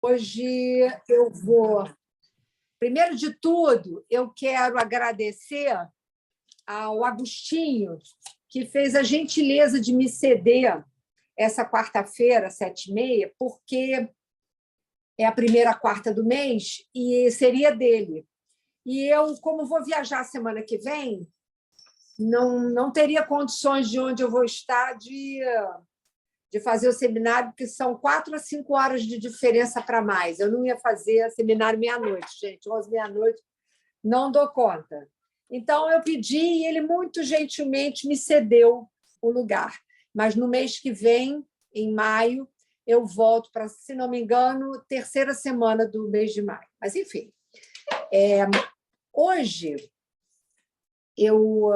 Hoje eu vou... Primeiro de tudo, eu quero agradecer ao Agostinho, que fez a gentileza de me ceder essa quarta-feira, 7h30, porque é a primeira quarta do mês e seria dele. E eu, como vou viajar semana que vem, não teria condições de onde eu vou estar de fazer o seminário, porque são 4 a 5 horas de diferença para mais. Eu não ia fazer seminário meia-noite, gente. 11 meia-noite, não dou conta. Então, eu pedi e ele muito gentilmente me cedeu o lugar. Mas no mês que vem, em maio, eu volto para, se não me engano, terceira semana do mês de maio. Mas, enfim, hoje eu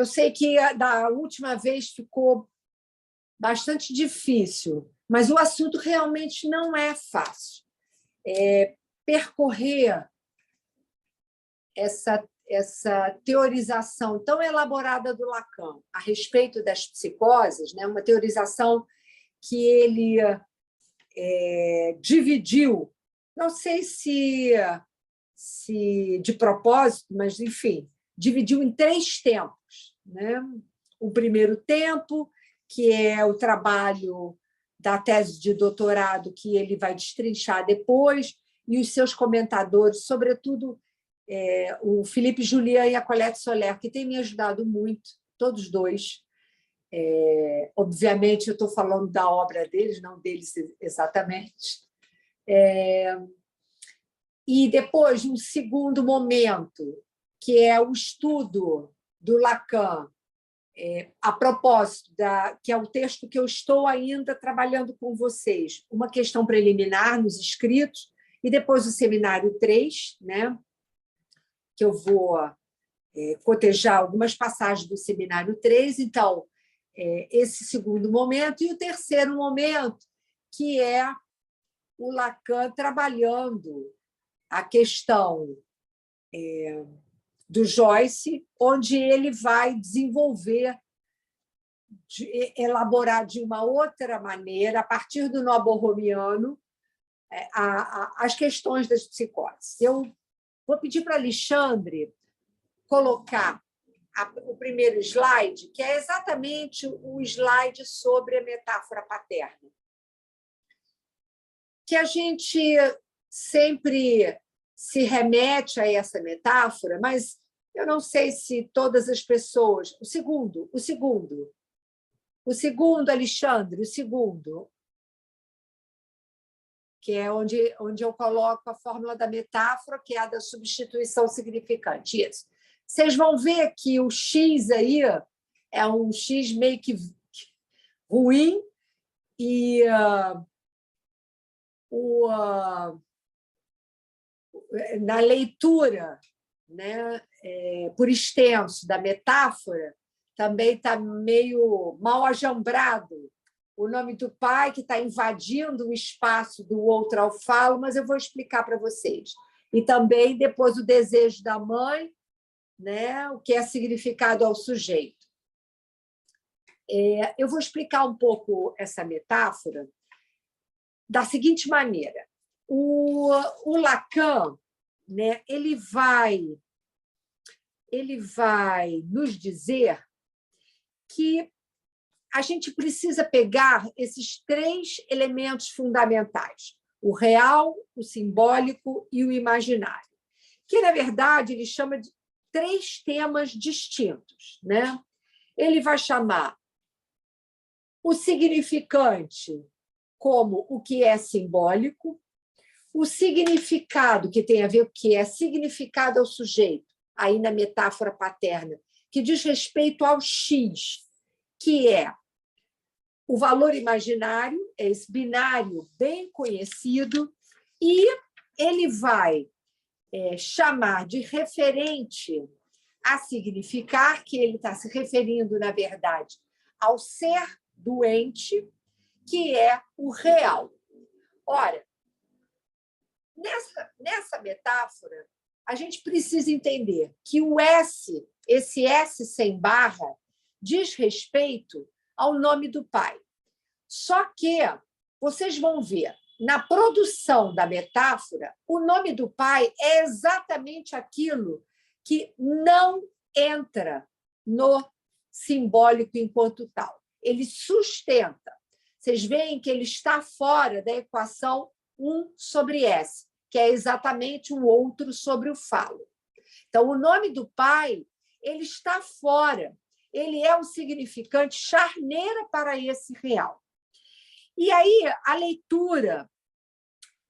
sei que da última vez ficou bastante difícil, mas o assunto realmente não é fácil. Percorrer essa teorização tão elaborada do Lacan a respeito das psicoses, né? Uma teorização que ele dividiu, não sei se de propósito, mas, enfim, dividiu em 3 tempos, né? O primeiro tempo, que é o trabalho da tese de doutorado que ele vai destrinchar depois, e os seus comentadores, sobretudo o Felipe Julian e a Colette Soler, que têm me ajudado muito, todos dois. Obviamente, eu estou falando da obra deles, não deles exatamente. E depois, um segundo momento, que é o estudo do Lacan, a propósito, que é o texto que eu estou ainda trabalhando com vocês, uma questão preliminar nos escritos, e depois o seminário 3, né, que eu vou cotejar algumas passagens do seminário 3. Então, esse segundo momento, e o terceiro momento, que é o Lacan trabalhando a questão do Joyce, onde ele vai desenvolver, elaborar de uma outra maneira, a partir do nó borromiano, as questões das psicoses. Eu vou pedir para Alexandre colocar o primeiro slide, que é exatamente o slide sobre a metáfora paterna, que a gente sempre se remete a essa metáfora, mas eu não sei se todas as pessoas... O segundo, Alexandre, o segundo, que é onde eu coloco a fórmula da metáfora, que é a da substituição significante. Isso. Vocês vão ver que o X aí é um X meio que ruim, e na leitura, né, por extenso da metáfora, também está meio mal ajambrado o nome do pai, que está invadindo o espaço do outro ao falo, mas eu vou explicar para vocês. E também, depois, o desejo da mãe, né, o que é significado ao sujeito. Eu vou explicar um pouco essa metáfora da seguinte maneira. O Lacan, né, ele vai nos dizer que a gente precisa pegar esses 3 elementos fundamentais, o real, o simbólico e o imaginário, que, na verdade, ele chama de 3 temas distintos, né? Ele vai chamar o significante como o que é simbólico, o significado, que tem a ver com o que é significado ao sujeito, aí na metáfora paterna, que diz respeito ao X, que é o valor imaginário, é esse binário bem conhecido, e ele vai chamar de referente a significar, que ele está se referindo, na verdade, ao ser doente, que é o real. Ora, nessa metáfora, a gente precisa entender que o S, esse S sem barra, diz respeito ao nome do pai. Só que vocês vão ver, na produção da metáfora, o nome do pai é exatamente aquilo que não entra no simbólico enquanto tal. Ele sustenta. Vocês veem que ele está fora da equação 1 sobre S, que é exatamente o outro sobre o falo. Então, o nome do pai ele está fora. Ele é um significante charneira para esse real. E aí, a leitura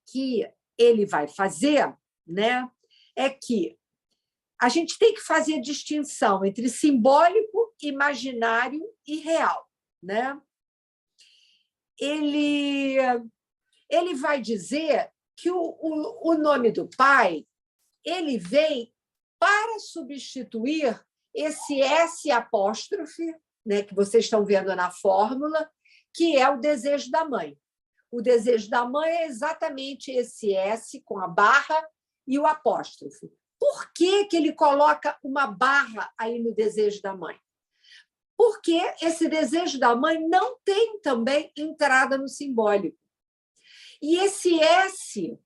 que ele vai fazer, né, é que a gente tem que fazer distinção entre simbólico, imaginário e real, né? Ele vai dizer que o nome do pai ele vem para substituir esse S apóstrofe, né, que vocês estão vendo na fórmula, que é o desejo da mãe. O desejo da mãe é exatamente esse S com a barra e o apóstrofe. Por que ele coloca uma barra aí no desejo da mãe? Porque esse desejo da mãe não tem também entrada no simbólico. E esse S,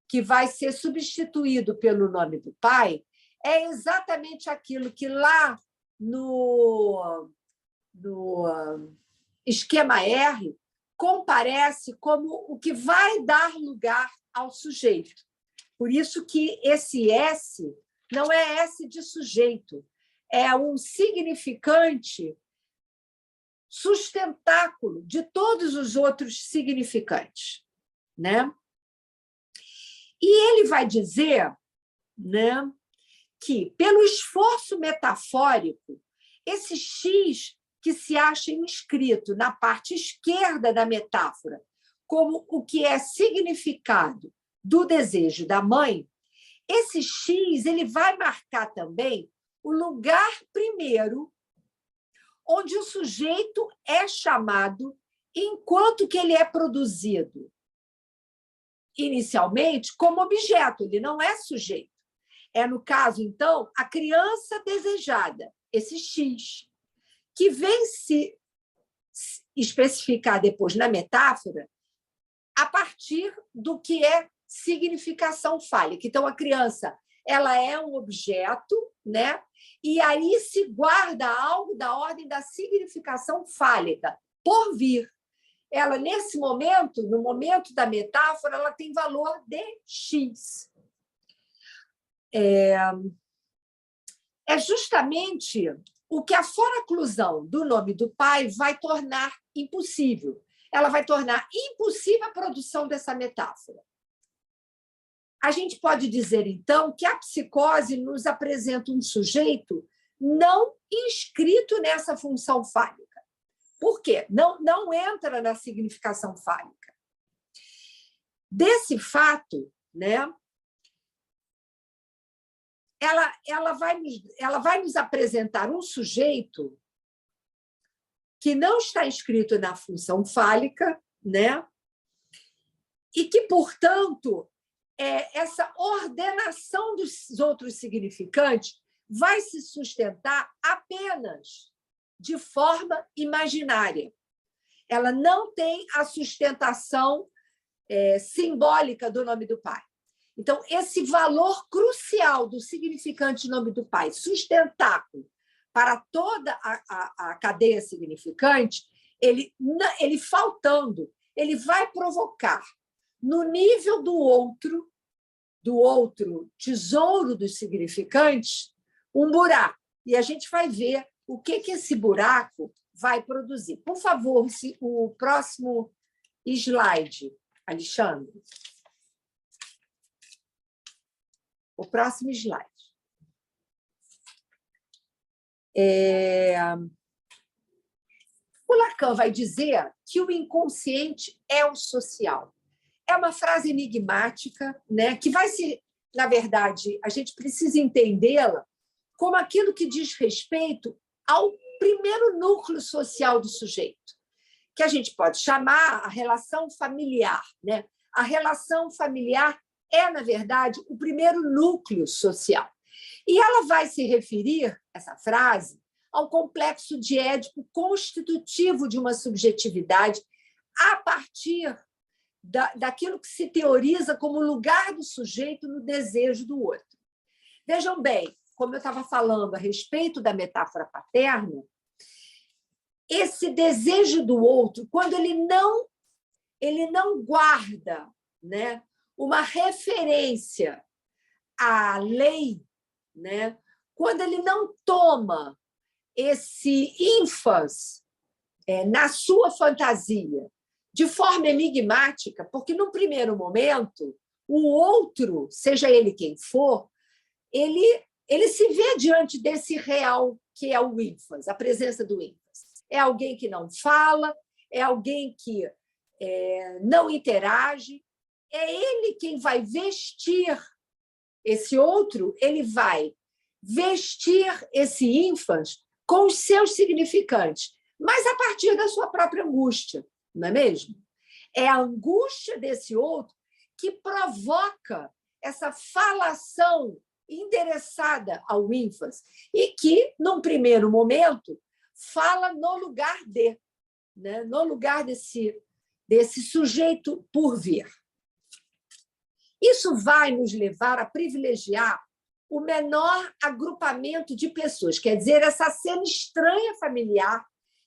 que vai ser substituído pelo nome do pai, é exatamente aquilo que lá no esquema R comparece como o que vai dar lugar ao sujeito. Por isso que esse S não é S de sujeito, é um significante sustentáculo de todos os outros significantes, né? E ele vai dizer, né, que, pelo esforço metafórico, esse X que se acha inscrito na parte esquerda da metáfora como o que é significado do desejo da mãe, esse X ele vai marcar também o lugar primeiro onde o sujeito é chamado enquanto que ele é produzido inicialmente como objeto, ele não é sujeito. É, no caso, então, a criança desejada, esse X, que vem se especificar depois na metáfora a partir do que é significação fálica. Então, a criança ela é um objeto, né? E aí se guarda algo da ordem da significação fálica, por vir. Ela, nesse momento, no momento da metáfora, ela tem valor de X. É justamente o que a foraclusão do nome do pai vai tornar impossível. Ela vai tornar impossível a produção dessa metáfora. A gente pode dizer, então, que a psicose nos apresenta um sujeito não inscrito nessa função fálica. Por quê? Não entra na significação fálica. Desse fato, né, ela vai nos apresentar um sujeito que não está inscrito na função fálica, né, e que, portanto, essa ordenação dos outros significantes vai se sustentar apenas de forma imaginária. Ela não tem a sustentação simbólica do nome do pai. Então, esse valor crucial do significante nome do pai, sustentáculo para toda a cadeia significante, ele faltando, ele vai provocar, no nível do outro tesouro dos significantes, um buraco. E a gente vai ver o que esse buraco vai produzir. Por favor, o próximo slide, Alexandre. O próximo slide. O Lacan vai dizer que o inconsciente é o social. É uma frase enigmática, né, que vai se, na verdade, a gente precisa entendê-la como aquilo que diz respeito ao primeiro núcleo social do sujeito, que a gente pode chamar a relação familiar, né? A relação familiar é, na verdade, o primeiro núcleo social. E ela vai se referir, essa frase, ao complexo de Édipo constitutivo de uma subjetividade a partir daquilo que se teoriza como lugar do sujeito no desejo do outro. Vejam bem, como eu estava falando a respeito da metáfora paterna, esse desejo do outro, quando ele não guarda, né, uma referência à lei, né, quando ele não toma esse ínfase na sua fantasia de forma enigmática, porque, no primeiro momento, o outro, seja ele quem for, ele se vê diante desse real que é o ínfase, a presença do ínfase. É alguém que não fala, é alguém que não interage, é ele quem vai vestir esse outro, ele vai vestir esse ínfase com os seus significantes, mas a partir da sua própria angústia, não é mesmo? É a angústia desse outro que provoca essa falação endereçada ao ínfase e que, num primeiro momento, fala no lugar de, né? No lugar desse sujeito por vir. Isso vai nos levar a privilegiar o menor agrupamento de pessoas, quer dizer, essa cena estranha familiar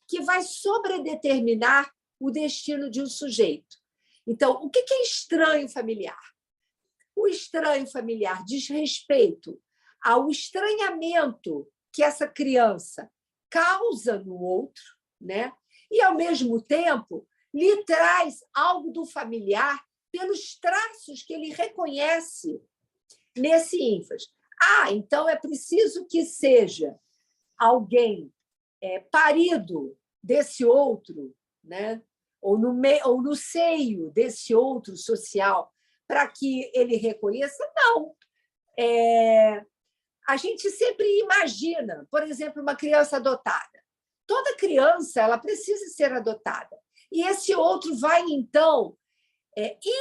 que vai sobredeterminar o destino de um sujeito. Então, o que é estranho familiar? O estranho familiar diz respeito ao estranhamento que essa criança causa no outro, né? E, ao mesmo tempo, lhe traz algo do familiar pelos traços que ele reconhece nesse ínfase. Então é preciso que seja alguém parido desse outro, né? ou no seio desse outro social, para que ele reconheça? Não. A gente sempre imagina, por exemplo, uma criança adotada. Toda criança ela precisa ser adotada. E esse outro vai, então,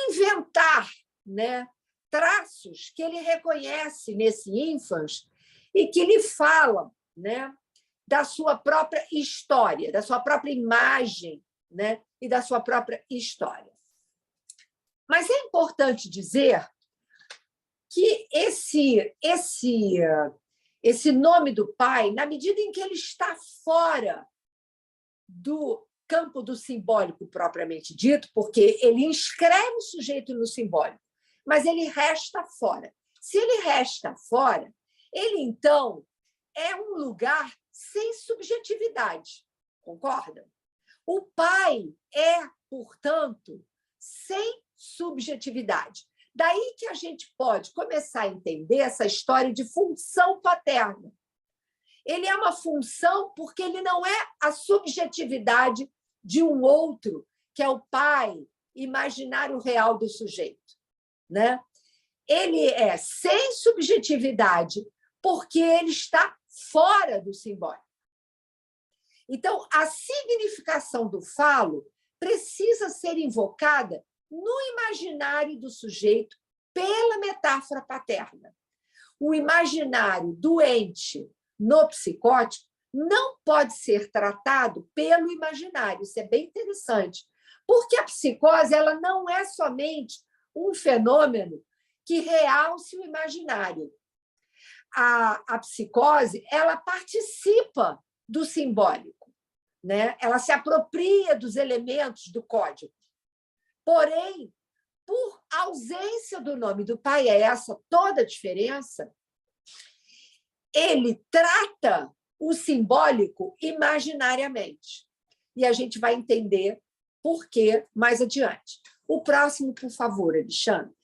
inventar, né, traços que ele reconhece nesse ínfase e que lhe falam, né, da sua própria história, da sua própria imagem, né, e da sua própria história. Mas é importante dizer que esse nome do pai, na medida em que ele está fora do campo do simbólico propriamente dito, porque ele inscreve o sujeito no simbólico, mas ele resta fora. Se ele resta fora, ele, então, é um lugar sem subjetividade. Concordam? O pai é, portanto, sem subjetividade. Daí que a gente pode começar a entender essa história de função paterna. Ele é uma função porque ele não é a subjetividade de um outro, que é o pai imaginário real do sujeito, né? Ele é sem subjetividade porque ele está fora do simbólico. Então, a significação do falo precisa ser invocada no imaginário do sujeito pela metáfora paterna. O imaginário doente no psicótico não pode ser tratado pelo imaginário. Isso é bem interessante, porque a psicose ela não é somente um fenômeno que realce o imaginário. A psicose ela participa do simbólico, né? Ela se apropria dos elementos do código. Porém, por ausência do nome do pai, é essa toda a diferença, ele trata o simbólico imaginariamente. E a gente vai entender por quê mais adiante. O próximo, por favor, Alexandre.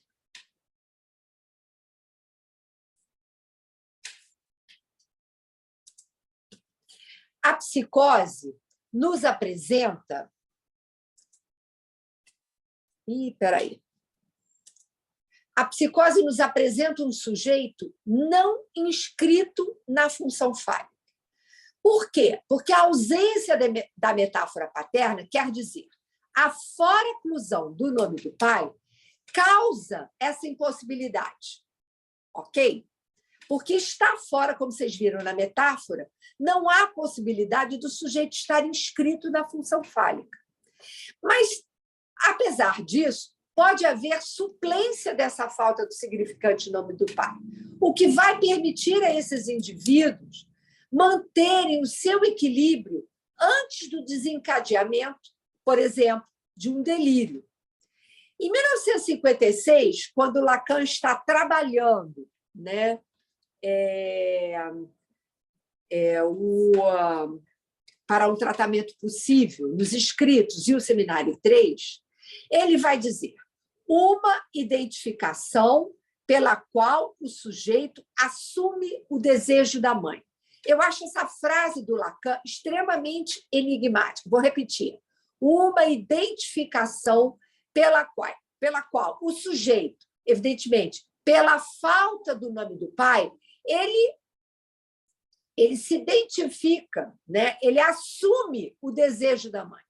A psicose nos apresenta... Espera aí. A psicose nos apresenta um sujeito não inscrito na função fálica. Por quê? Porque a ausência da metáfora paterna quer dizer a fora-inclusão do nome do pai causa essa impossibilidade. Ok? Porque está fora, como vocês viram na metáfora, não há possibilidade do sujeito estar inscrito na função fálica. Mas, apesar disso, pode haver suplência dessa falta do significante nome do pai, o que vai permitir a esses indivíduos manterem o seu equilíbrio antes do desencadeamento, por exemplo, de um delírio. Em 1956, quando Lacan está trabalhando, né, para um tratamento possível nos escritos e o seminário 3, ele vai dizer uma identificação pela qual o sujeito assume o desejo da mãe. Eu acho essa frase do Lacan extremamente enigmática. Vou repetir. Uma identificação pela qual o sujeito, evidentemente, pela falta do nome do pai, ele se identifica, né? Ele assume o desejo da mãe.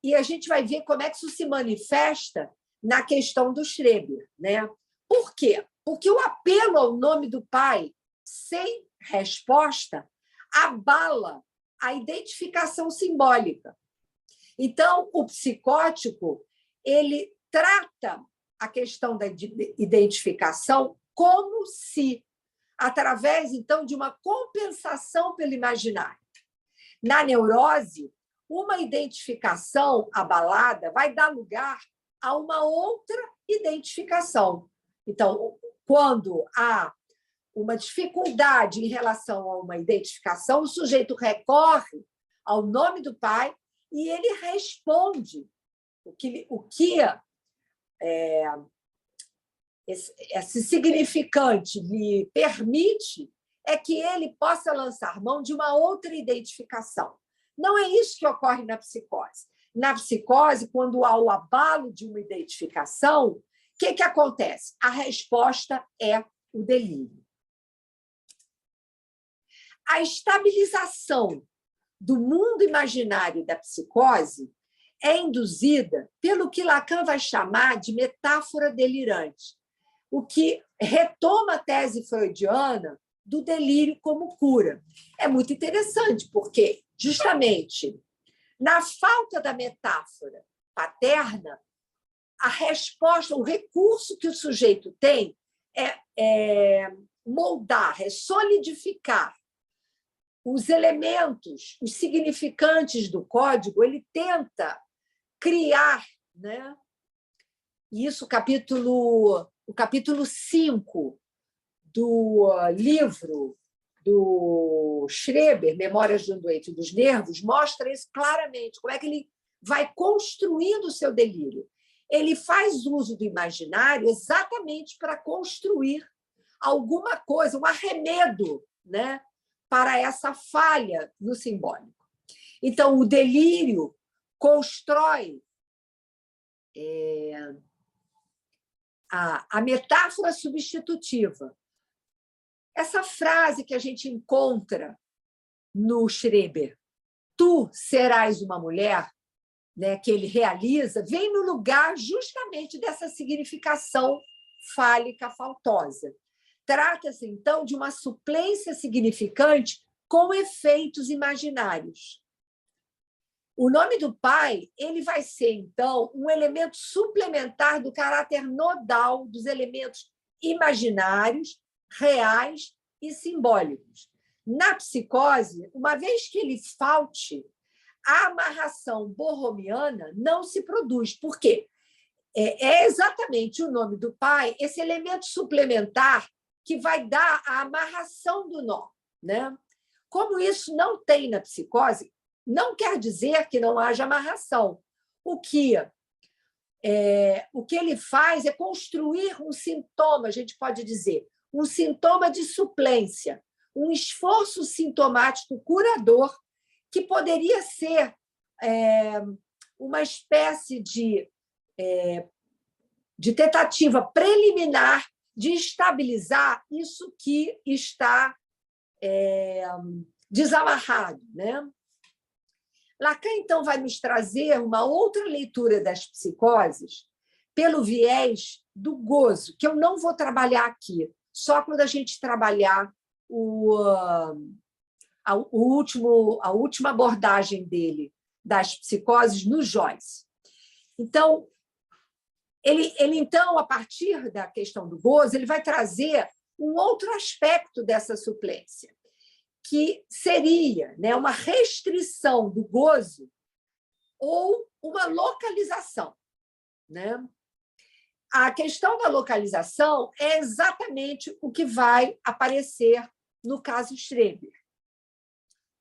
E a gente vai ver como é que isso se manifesta na questão do Schreber, né? Por quê? Porque o apelo ao nome do pai sem resposta abala a identificação simbólica. Então, o psicótico ele trata a questão da identificação como se, através, então, de uma compensação pelo imaginário. Na neurose, uma identificação abalada vai dar lugar a uma outra identificação. Então, quando há uma dificuldade em relação a uma identificação, o sujeito recorre ao nome do pai e ele responde o que esse significante lhe permite é que ele possa lançar mão de uma outra identificação. Não é isso que ocorre na psicose. Na psicose, quando há o abalo de uma identificação, o que acontece? A resposta é o delírio. A estabilização do mundo imaginário da psicose é induzida pelo que Lacan vai chamar de metáfora delirante, o que retoma a tese freudiana do delírio como cura. É muito interessante, porque, justamente, na falta da metáfora paterna, a resposta, o recurso que o sujeito tem é moldar, é solidificar os elementos, os significantes do código, ele tenta criar, né? Isso, o capítulo 5 do livro do Schreber, Memórias de um Doente dos Nervos, mostra isso claramente, como é que ele vai construindo o seu delírio. Ele faz uso do imaginário exatamente para construir alguma coisa, um arremedo, né, para essa falha no simbólico. Então, o delírio constrói a metáfora substitutiva. Essa frase que a gente encontra no Schreber, tu serás uma mulher, né, que ele realiza, vem no lugar justamente dessa significação fálica faltosa. Trata-se, então, de uma suplência significante com efeitos imaginários. O nome do pai ele vai ser, então, um elemento suplementar do caráter nodal dos elementos imaginários, reais e simbólicos. Na psicose, uma vez que ele falte, a amarração borromiana não se produz. Por quê? É exatamente o nome do pai, esse elemento suplementar que vai dar a amarração do nó, né? Como isso não tem na psicose, não quer dizer que não haja amarração. O que ele faz é construir um sintoma, a gente pode dizer, um sintoma de suplência, um esforço sintomático curador que poderia ser uma espécie de tentativa preliminar de estabilizar isso que está desamarrado, né? Lacan, então, vai nos trazer uma outra leitura das psicoses pelo viés do gozo, que eu não vou trabalhar aqui, só quando a gente trabalhar a última abordagem dele das psicoses no Joyce. Então, Então, a partir da questão do gozo, ele vai trazer um outro aspecto dessa suplência, que seria, né, uma restrição do gozo ou uma localização, né? A questão da localização é exatamente o que vai aparecer no caso Schreber.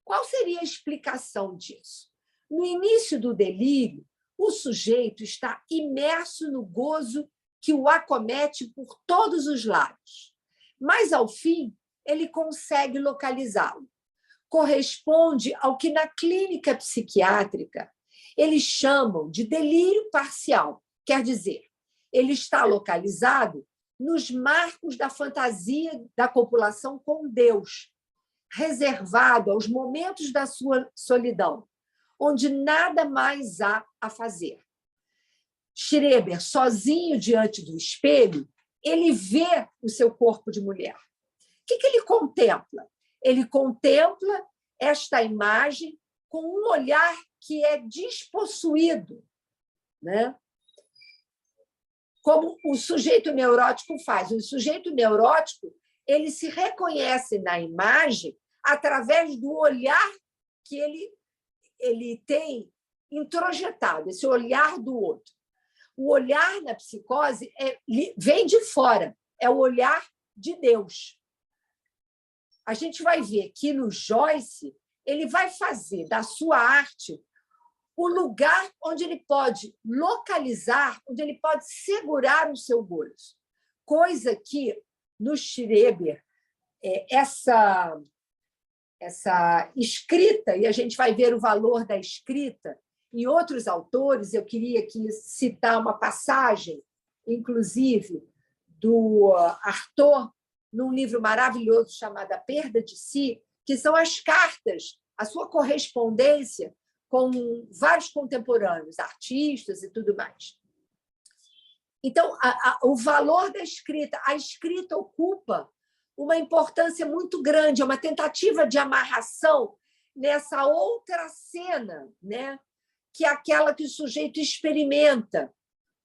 Qual seria a explicação disso? No início do delírio, o sujeito está imerso no gozo que o acomete por todos os lados, mas, ao fim, ele consegue localizá-lo. Corresponde ao que, na clínica psiquiátrica, eles chamam de delírio parcial, quer dizer, ele está localizado nos marcos da fantasia da copulação com Deus, reservado aos momentos da sua solidão, onde nada mais há a fazer. Schreber, sozinho diante do espelho, ele vê o seu corpo de mulher. O que ele contempla? Ele contempla esta imagem com um olhar que é despossuído, né? Como o sujeito neurótico faz. O sujeito neurótico ele se reconhece na imagem através do olhar que ele tem introjetado, esse olhar do outro. O olhar na psicose vem de fora, é o olhar de Deus. A gente vai ver que no Joyce ele vai fazer da sua arte o lugar onde ele pode localizar, onde ele pode segurar o seu gozo. Coisa que, no Schreber, essa escrita, e a gente vai ver o valor da escrita, em outros autores, eu queria aqui citar uma passagem, inclusive, do Artaud, num livro maravilhoso chamado A Perda de Si, que são as cartas, a sua correspondência com vários contemporâneos, artistas e tudo mais. Então, o valor da escrita, a escrita ocupa uma importância muito grande, é uma tentativa de amarração nessa outra cena, né? Que é aquela que o sujeito experimenta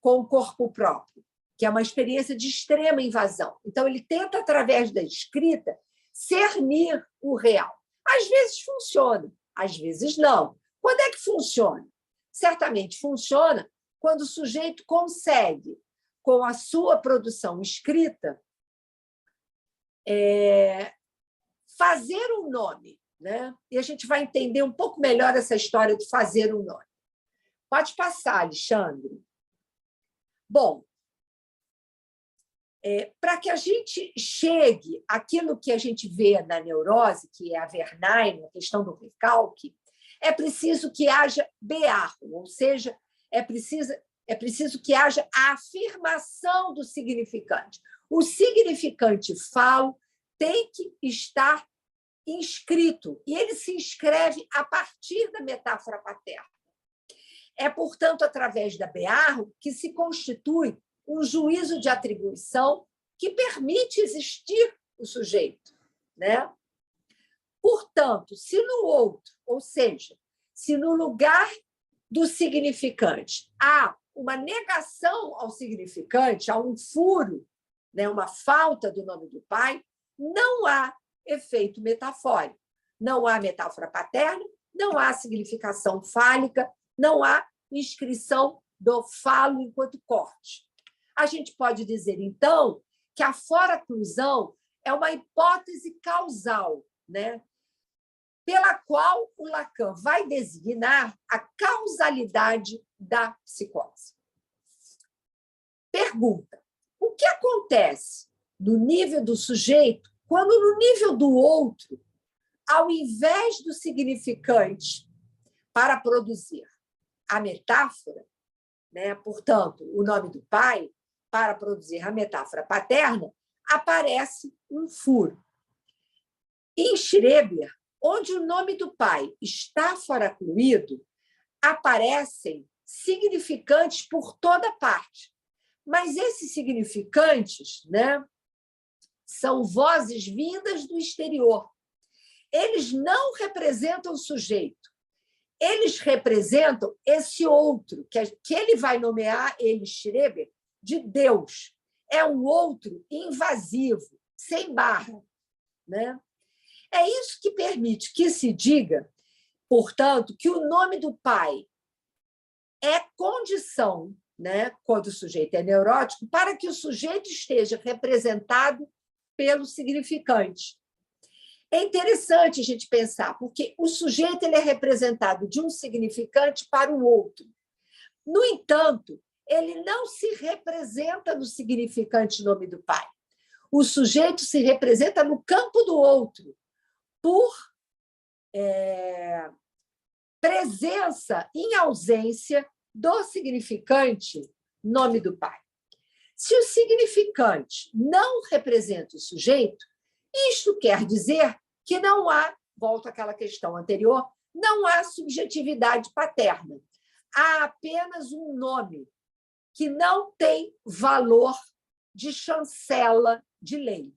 com o corpo próprio, que é uma experiência de extrema invasão. Então, ele tenta, através da escrita, cernir o real. Às vezes funciona, às vezes não. Quando é que funciona? Certamente funciona quando o sujeito consegue, com a sua produção escrita, fazer um nome, né? E a gente vai entender um pouco melhor essa história de fazer um nome. Pode passar, Alexandre. Bom, para que a gente chegue àquilo que a gente vê na neurose, que é a Vernheim, a questão do recalque, é preciso que haja bearro, ou seja, é preciso que haja a afirmação do significante. O significante falo tem que estar inscrito, e ele se inscreve a partir da metáfora paterna. É, portanto, através da bearro que se constitui um juízo de atribuição que permite existir o sujeito, né? Portanto, se no outro, ou seja, se no lugar do significante há uma negação ao significante, há um furo, né, uma falta do nome do pai, não há efeito metafórico, não há metáfora paterna, não há significação fálica, não há inscrição do falo enquanto corte. A gente pode dizer, então, que a foraclusão é uma hipótese causal, né, pela qual o Lacan vai designar a causalidade da psicose. Pergunta: o que acontece no nível do sujeito quando, no nível do outro, ao invés do significante para produzir a metáfora, né, portanto, o nome do pai, para produzir a metáfora paterna, aparece um furo? Em Schreber, onde o nome do pai está foracluído, aparecem significantes por toda parte. Mas esses significantes, né, são vozes vindas do exterior. Eles não representam o sujeito. Eles representam esse outro, que ele vai nomear, ele, Schreber, de Deus. É um outro invasivo, sem barra, né? É isso que permite que se diga, portanto, que o nome do pai é condição, né, quando o sujeito é neurótico, para que o sujeito esteja representado pelo significante. É interessante a gente pensar, porque o sujeito ele é representado de um significante para o outro. No entanto, ele não se representa no significante nome do pai. O sujeito se representa no campo do outro, por presença em ausência do significante nome do pai. Se o significante não representa o sujeito, isto quer dizer que não há, volto àquela questão anterior, não há subjetividade paterna. Há apenas um nome que não tem valor de chancela de lei.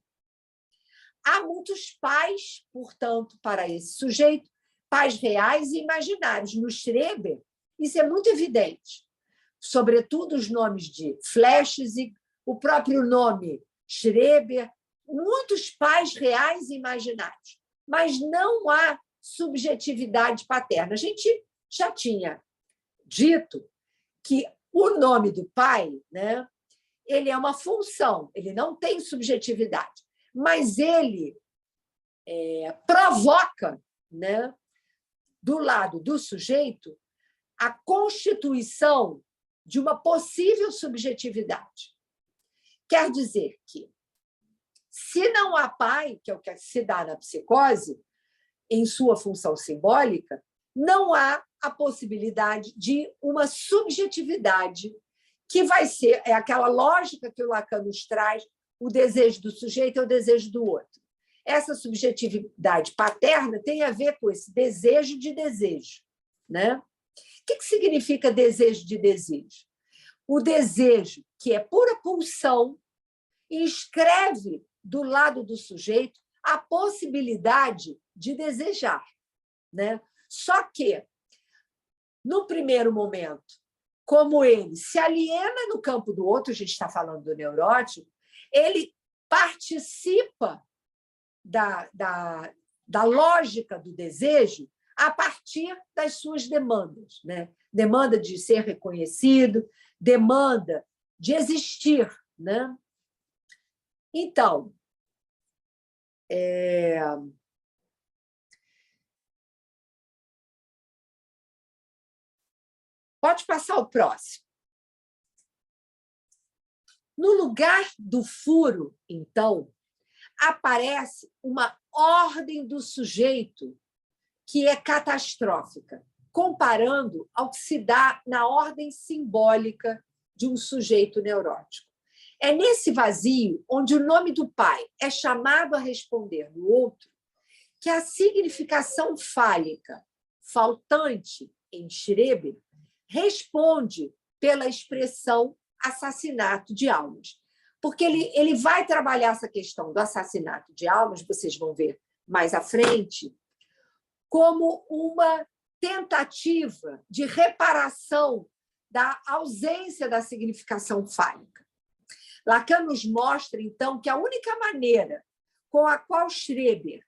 Há muitos pais, portanto, para esse sujeito, pais reais e imaginários. No Schreber, isso é muito evidente. Sobretudo os nomes de Flechsig, o próprio nome Schreber, muitos pais reais e imaginários. Mas não há subjetividade paterna. A gente já tinha dito que o nome do pai, né, ele é uma função, ele não tem subjetividade, mas ele provoca, né, do lado do sujeito a constituição de uma possível subjetividade. Quer dizer que, se não há pai, que é o que se dá na psicose, em sua função simbólica, não há a possibilidade de uma subjetividade que vai ser, é aquela lógica que o Lacan nos traz, o desejo do sujeito é o desejo do outro. Essa subjetividade paterna tem a ver com esse desejo de desejo, né? O que significa desejo de desejo? O desejo, que é pura pulsão, inscreve do lado do sujeito a possibilidade de desejar, né? Só que, no primeiro momento, como ele se aliena no campo do outro, a gente está falando do neurótico, ele participa da lógica do desejo a partir das suas demandas, né? Demanda de ser reconhecido, demanda de existir, né? Então, pode passar o próximo. No lugar do furo, então, aparece uma ordem do sujeito que é catastrófica, comparando ao que se dá na ordem simbólica de um sujeito neurótico. É nesse vazio, onde o nome do pai é chamado a responder no outro, que a significação fálica, faltante em Schreber, responde pela expressão assassinato de almas. Porque ele vai trabalhar essa questão do assassinato de almas, vocês vão ver mais à frente, como uma tentativa de reparação da ausência da significação fálica. Lacan nos mostra, então, que a única maneira com a qual Schreber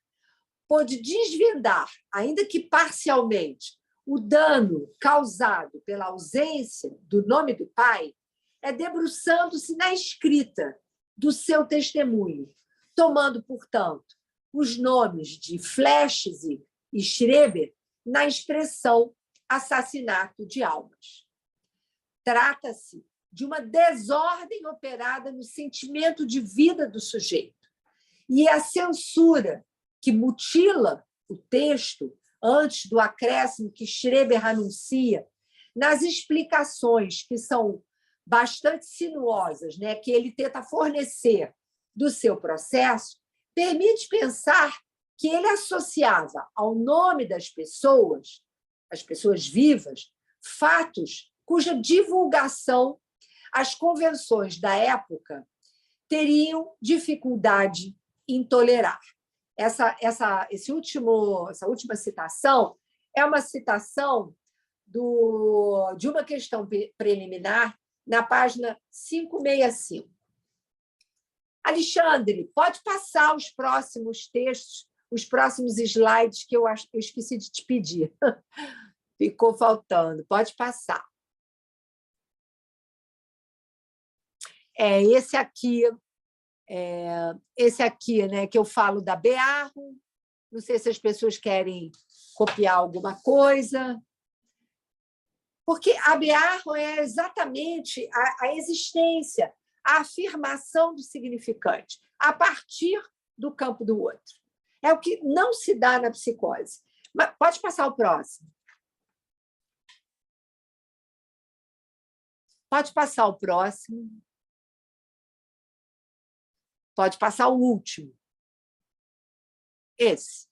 pôde desvendar, ainda que parcialmente, o dano causado pela ausência do nome do pai é debruçando-se na escrita do seu testemunho, tomando, portanto, os nomes de Flechsig e Schreber na expressão assassinato de almas. Trata-se de uma desordem operada no sentimento de vida do sujeito. E a censura que mutila o texto antes do acréscimo que Schreber anuncia, nas explicações que são bastante sinuosas, né, que ele tenta fornecer do seu processo, permite pensar que ele associava ao nome das pessoas, as pessoas vivas, fatos cuja divulgação as convenções da época teriam dificuldade em tolerar. Essa última citação é uma citação de uma questão preliminar na página 565. Alexandre, pode passar os próximos textos, os próximos slides que eu esqueci de te pedir. Ficou faltando. Pode passar. Esse aqui, né, que eu falo da Bearro. Não sei se as pessoas querem copiar alguma coisa. Porque a Bearro é exatamente a existência, a afirmação do significante, a partir do campo do outro. É o que não se dá na psicose. Mas pode passar o próximo. Pode passar o próximo. Pode passar o último. Esse.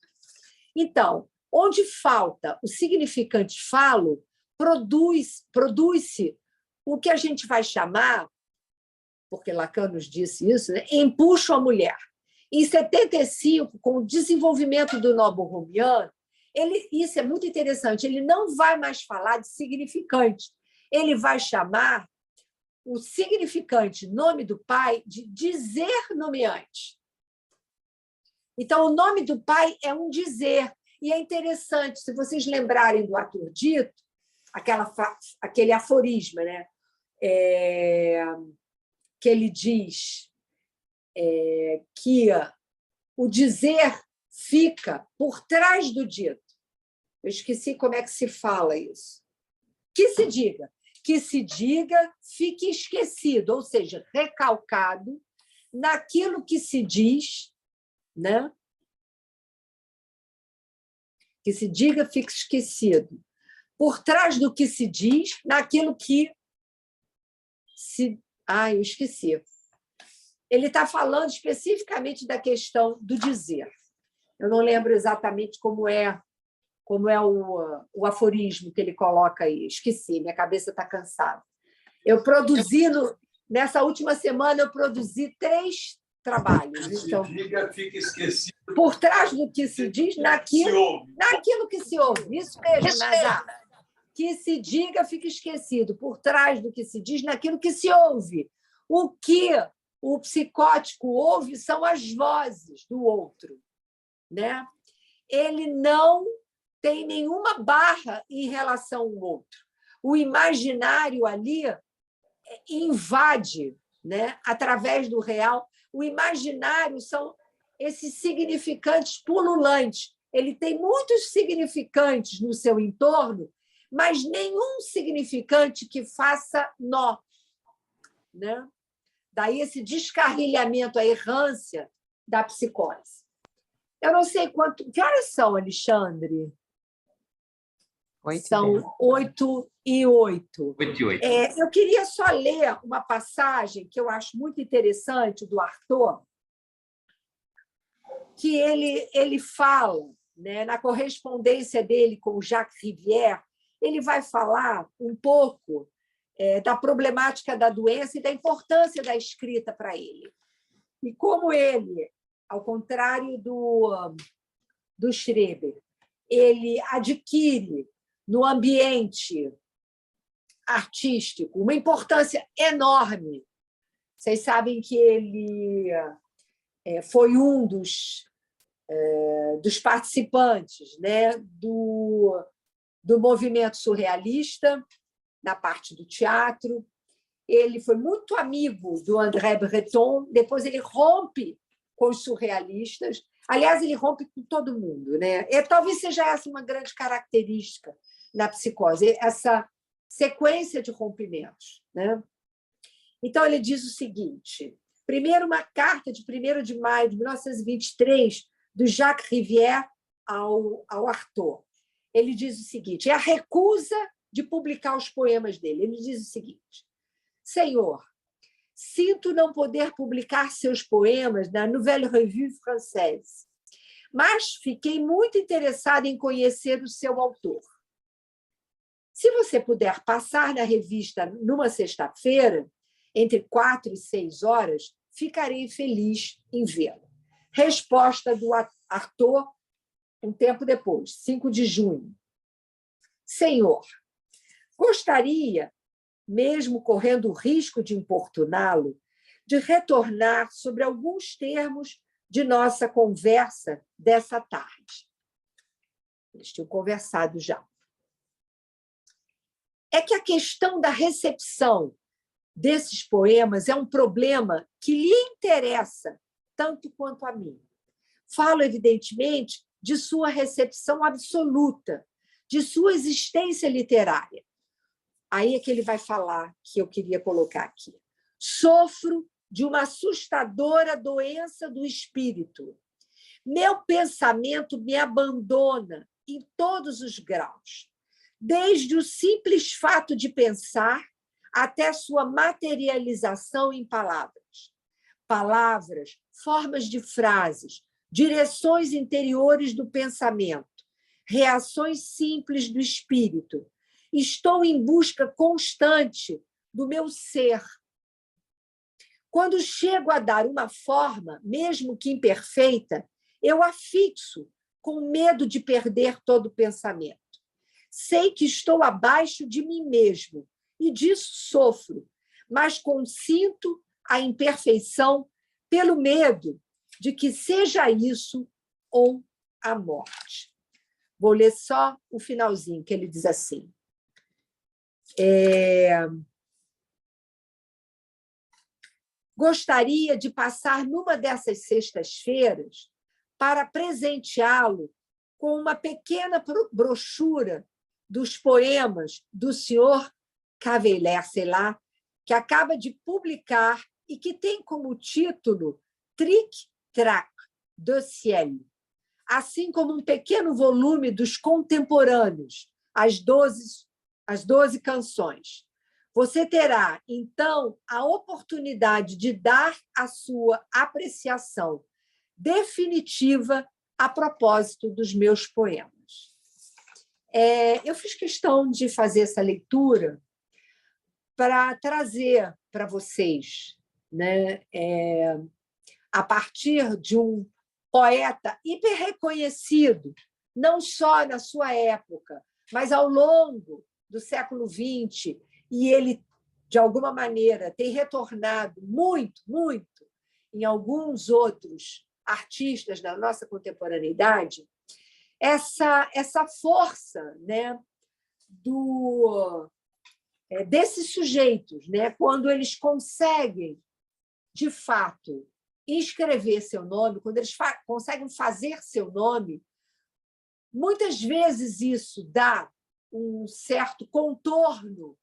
Então, onde falta o significante falo, produz-se o que a gente vai chamar, porque Lacan nos disse isso, né? Empuxo à mulher. Em 75, com o desenvolvimento do Noble Romiano, isso é muito interessante, ele não vai mais falar de significante, ele vai chamar o significante nome do pai de dizer nomeante. Então, o nome do pai é um dizer, e é interessante, se vocês lembrarem do Arthur Dito, aquele aforisma, né? Que ele diz que o dizer fica por trás do dito. Eu esqueci como é que se fala isso. Que se diga, fique esquecido, ou seja, recalcado naquilo que se diz, né? Que se diga, fique esquecido. Por trás do que se diz, naquilo que se... eu esqueci. Ele está falando especificamente da questão do dizer. Eu não lembro exatamente como é o aforismo que ele coloca aí. Esqueci, minha cabeça está cansada. Nessa última semana, eu produzi 3 trabalhos. Então, fica esquecido. Por trás do que se diz, naquilo que se ouve. Isso mesmo, Nazar. Que se diga, fica esquecido. Por trás do que se diz, naquilo que se ouve. O que o psicótico ouve são as vozes do outro, né? Ele não tem nenhuma barra em relação ao outro. O imaginário ali invade, né? Através do real. O imaginário são esses significantes pululantes. Ele tem muitos significantes no seu entorno, mas nenhum significante que faça nó, né? Daí esse descarrilhamento, a errância da psicose. Eu não sei que horas são, Alexandre? 8 São 8 e 8. 8 e 8. Eu queria só ler uma passagem que eu acho muito interessante do Artaud, que ele fala, né, na correspondência dele com o Jacques Rivière, ele vai falar um pouco da problemática da doença e da importância da escrita para ele. E como ele, ao contrário do Schreber, ele adquire no ambiente artístico uma importância enorme. Vocês sabem que ele foi um dos participantes, né, do movimento surrealista, na parte do teatro. Ele foi muito amigo do André Breton, depois ele rompe com os surrealistas. Aliás, ele rompe com todo mundo, né? Talvez seja essa uma grande característica na psicose, essa sequência de rompimentos, né? Então, ele diz o seguinte: primeiro, uma carta de 1º de maio de 1923, do Jacques Rivière ao Artaud. Ele diz o seguinte: é a recusa de publicar os poemas dele. Ele diz o seguinte: Senhor, sinto não poder publicar seus poemas na Nouvelle Revue Française, mas fiquei muito interessada em conhecer o seu autor. Se você puder passar na revista numa sexta-feira, entre 4 e 6 horas, ficarei feliz em vê-lo. Resposta do Artaud, um tempo depois, 5 de junho. Senhor, gostaria mesmo correndo o risco de importuná-lo, de retornar sobre alguns termos de nossa conversa dessa tarde. Eles tinham conversado já. É que a questão da recepção desses poemas é um problema que lhe interessa tanto quanto a mim. Falo, evidentemente, de sua recepção absoluta, de sua existência literária. Aí é que ele vai falar, que eu queria colocar aqui. Sofro de uma assustadora doença do espírito. Meu pensamento me abandona em todos os graus, desde o simples fato de pensar até sua materialização em palavras. Palavras, formas de frases, direções interiores do pensamento, reações simples do espírito. Estou em busca constante do meu ser. Quando chego a dar uma forma, mesmo que imperfeita, eu a fixo, com medo de perder todo o pensamento. Sei que estou abaixo de mim mesmo, e disso sofro, mas consinto a imperfeição pelo medo de que seja isso ou a morte. Vou ler só o finalzinho, que ele diz assim. Gostaria de passar numa dessas sextas-feiras para presenteá-lo com uma pequena brochura dos poemas do senhor Cavelier, sei lá, que acaba de publicar e que tem como título Tric-Trac de Ciel, assim como um pequeno volume dos contemporâneos, as 12 canções. Você terá, então, a oportunidade de dar a sua apreciação definitiva a propósito dos meus poemas. Eu fiz questão de fazer essa leitura para trazer para vocês, né, a partir de um poeta hiper reconhecido, não só na sua época, mas ao longo do século XX, e ele, de alguma maneira, tem retornado muito, muito em alguns outros artistas da nossa contemporaneidade, essa força, né, desses sujeitos, né, quando eles conseguem, de fato, escrever seu nome, quando eles conseguem fazer seu nome, muitas vezes isso dá um certo contorno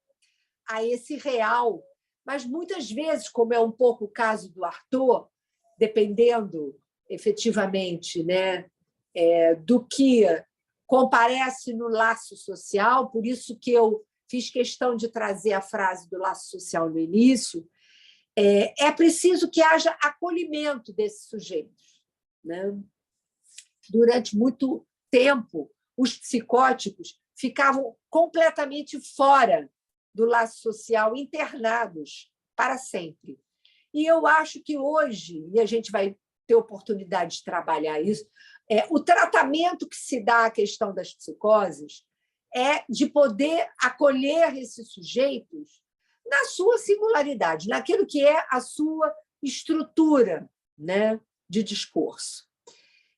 a esse real, mas muitas vezes, como é um pouco o caso do Arthur, dependendo efetivamente, né, do que comparece no laço social, por isso que eu fiz questão de trazer a frase do laço social no início, é preciso que haja acolhimento desses sujeitos, né? Durante muito tempo, os psicóticos ficavam completamente fora do laço social, internados para sempre. E eu acho que hoje, e a gente vai ter oportunidade de trabalhar isso, o tratamento que se dá à questão das psicoses é de poder acolher esses sujeitos na sua singularidade, naquilo que é a sua estrutura, né, de discurso.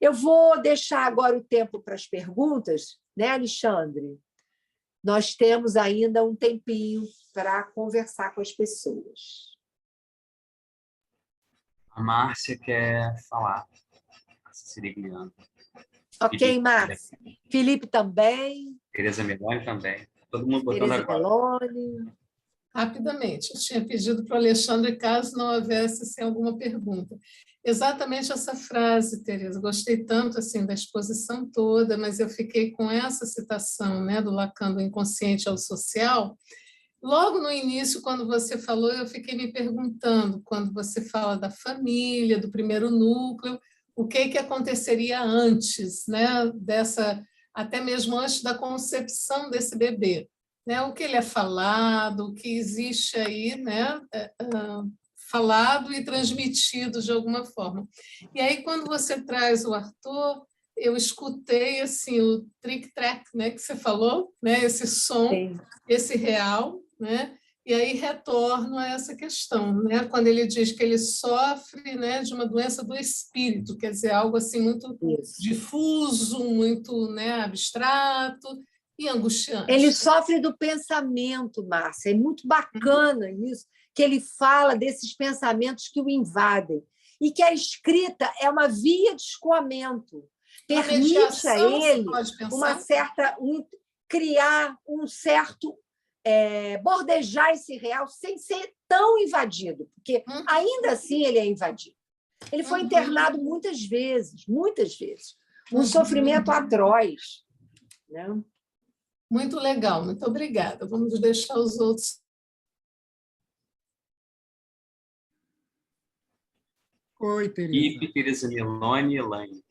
Eu vou deixar agora o tempo para as perguntas, né, Alexandre? Nós temos ainda um tempinho para conversar com as pessoas. A Márcia quer falar. A Siciliana. Ok, Márcia. Felipe também. Tereza Meloni também. Todo mundo botando Tereza agora. Meloni. Rapidamente, eu tinha pedido para o Alexandre, caso não houvesse assim, alguma pergunta. Exatamente essa frase, Tereza. Gostei tanto assim da exposição toda, mas eu fiquei com essa citação, né, do Lacan, do inconsciente ao social. Logo no início, quando você falou, eu fiquei me perguntando, quando você fala da família, do primeiro núcleo, o que aconteceria antes, né, até mesmo antes da concepção desse bebê. Né, o que ele é falado, o que existe aí, né, falado e transmitido de alguma forma. E aí, quando você traz o Arthur, eu escutei assim, o tric-trac, né, que você falou, né, esse som, esse real, né, E aí retorno a essa questão, né? Quando ele diz que ele sofre, né, de uma doença do espírito, quer dizer, algo assim muito Isso. difuso, muito, né, abstrato e angustiante. Ele sofre do pensamento, Márcia. É muito bacana isso, que ele fala desses pensamentos que o invadem. E que a escrita é uma via de escoamento. Permite a ele criar um certo... bordejar esse real sem ser tão invadido, porque ainda assim ele é invadido. Ele foi internado muitas vezes. Um sofrimento atroz. Né? Muito legal, muito obrigada. Vamos deixar os outros. Oi, Tereza. Tereza Milone e Elaine.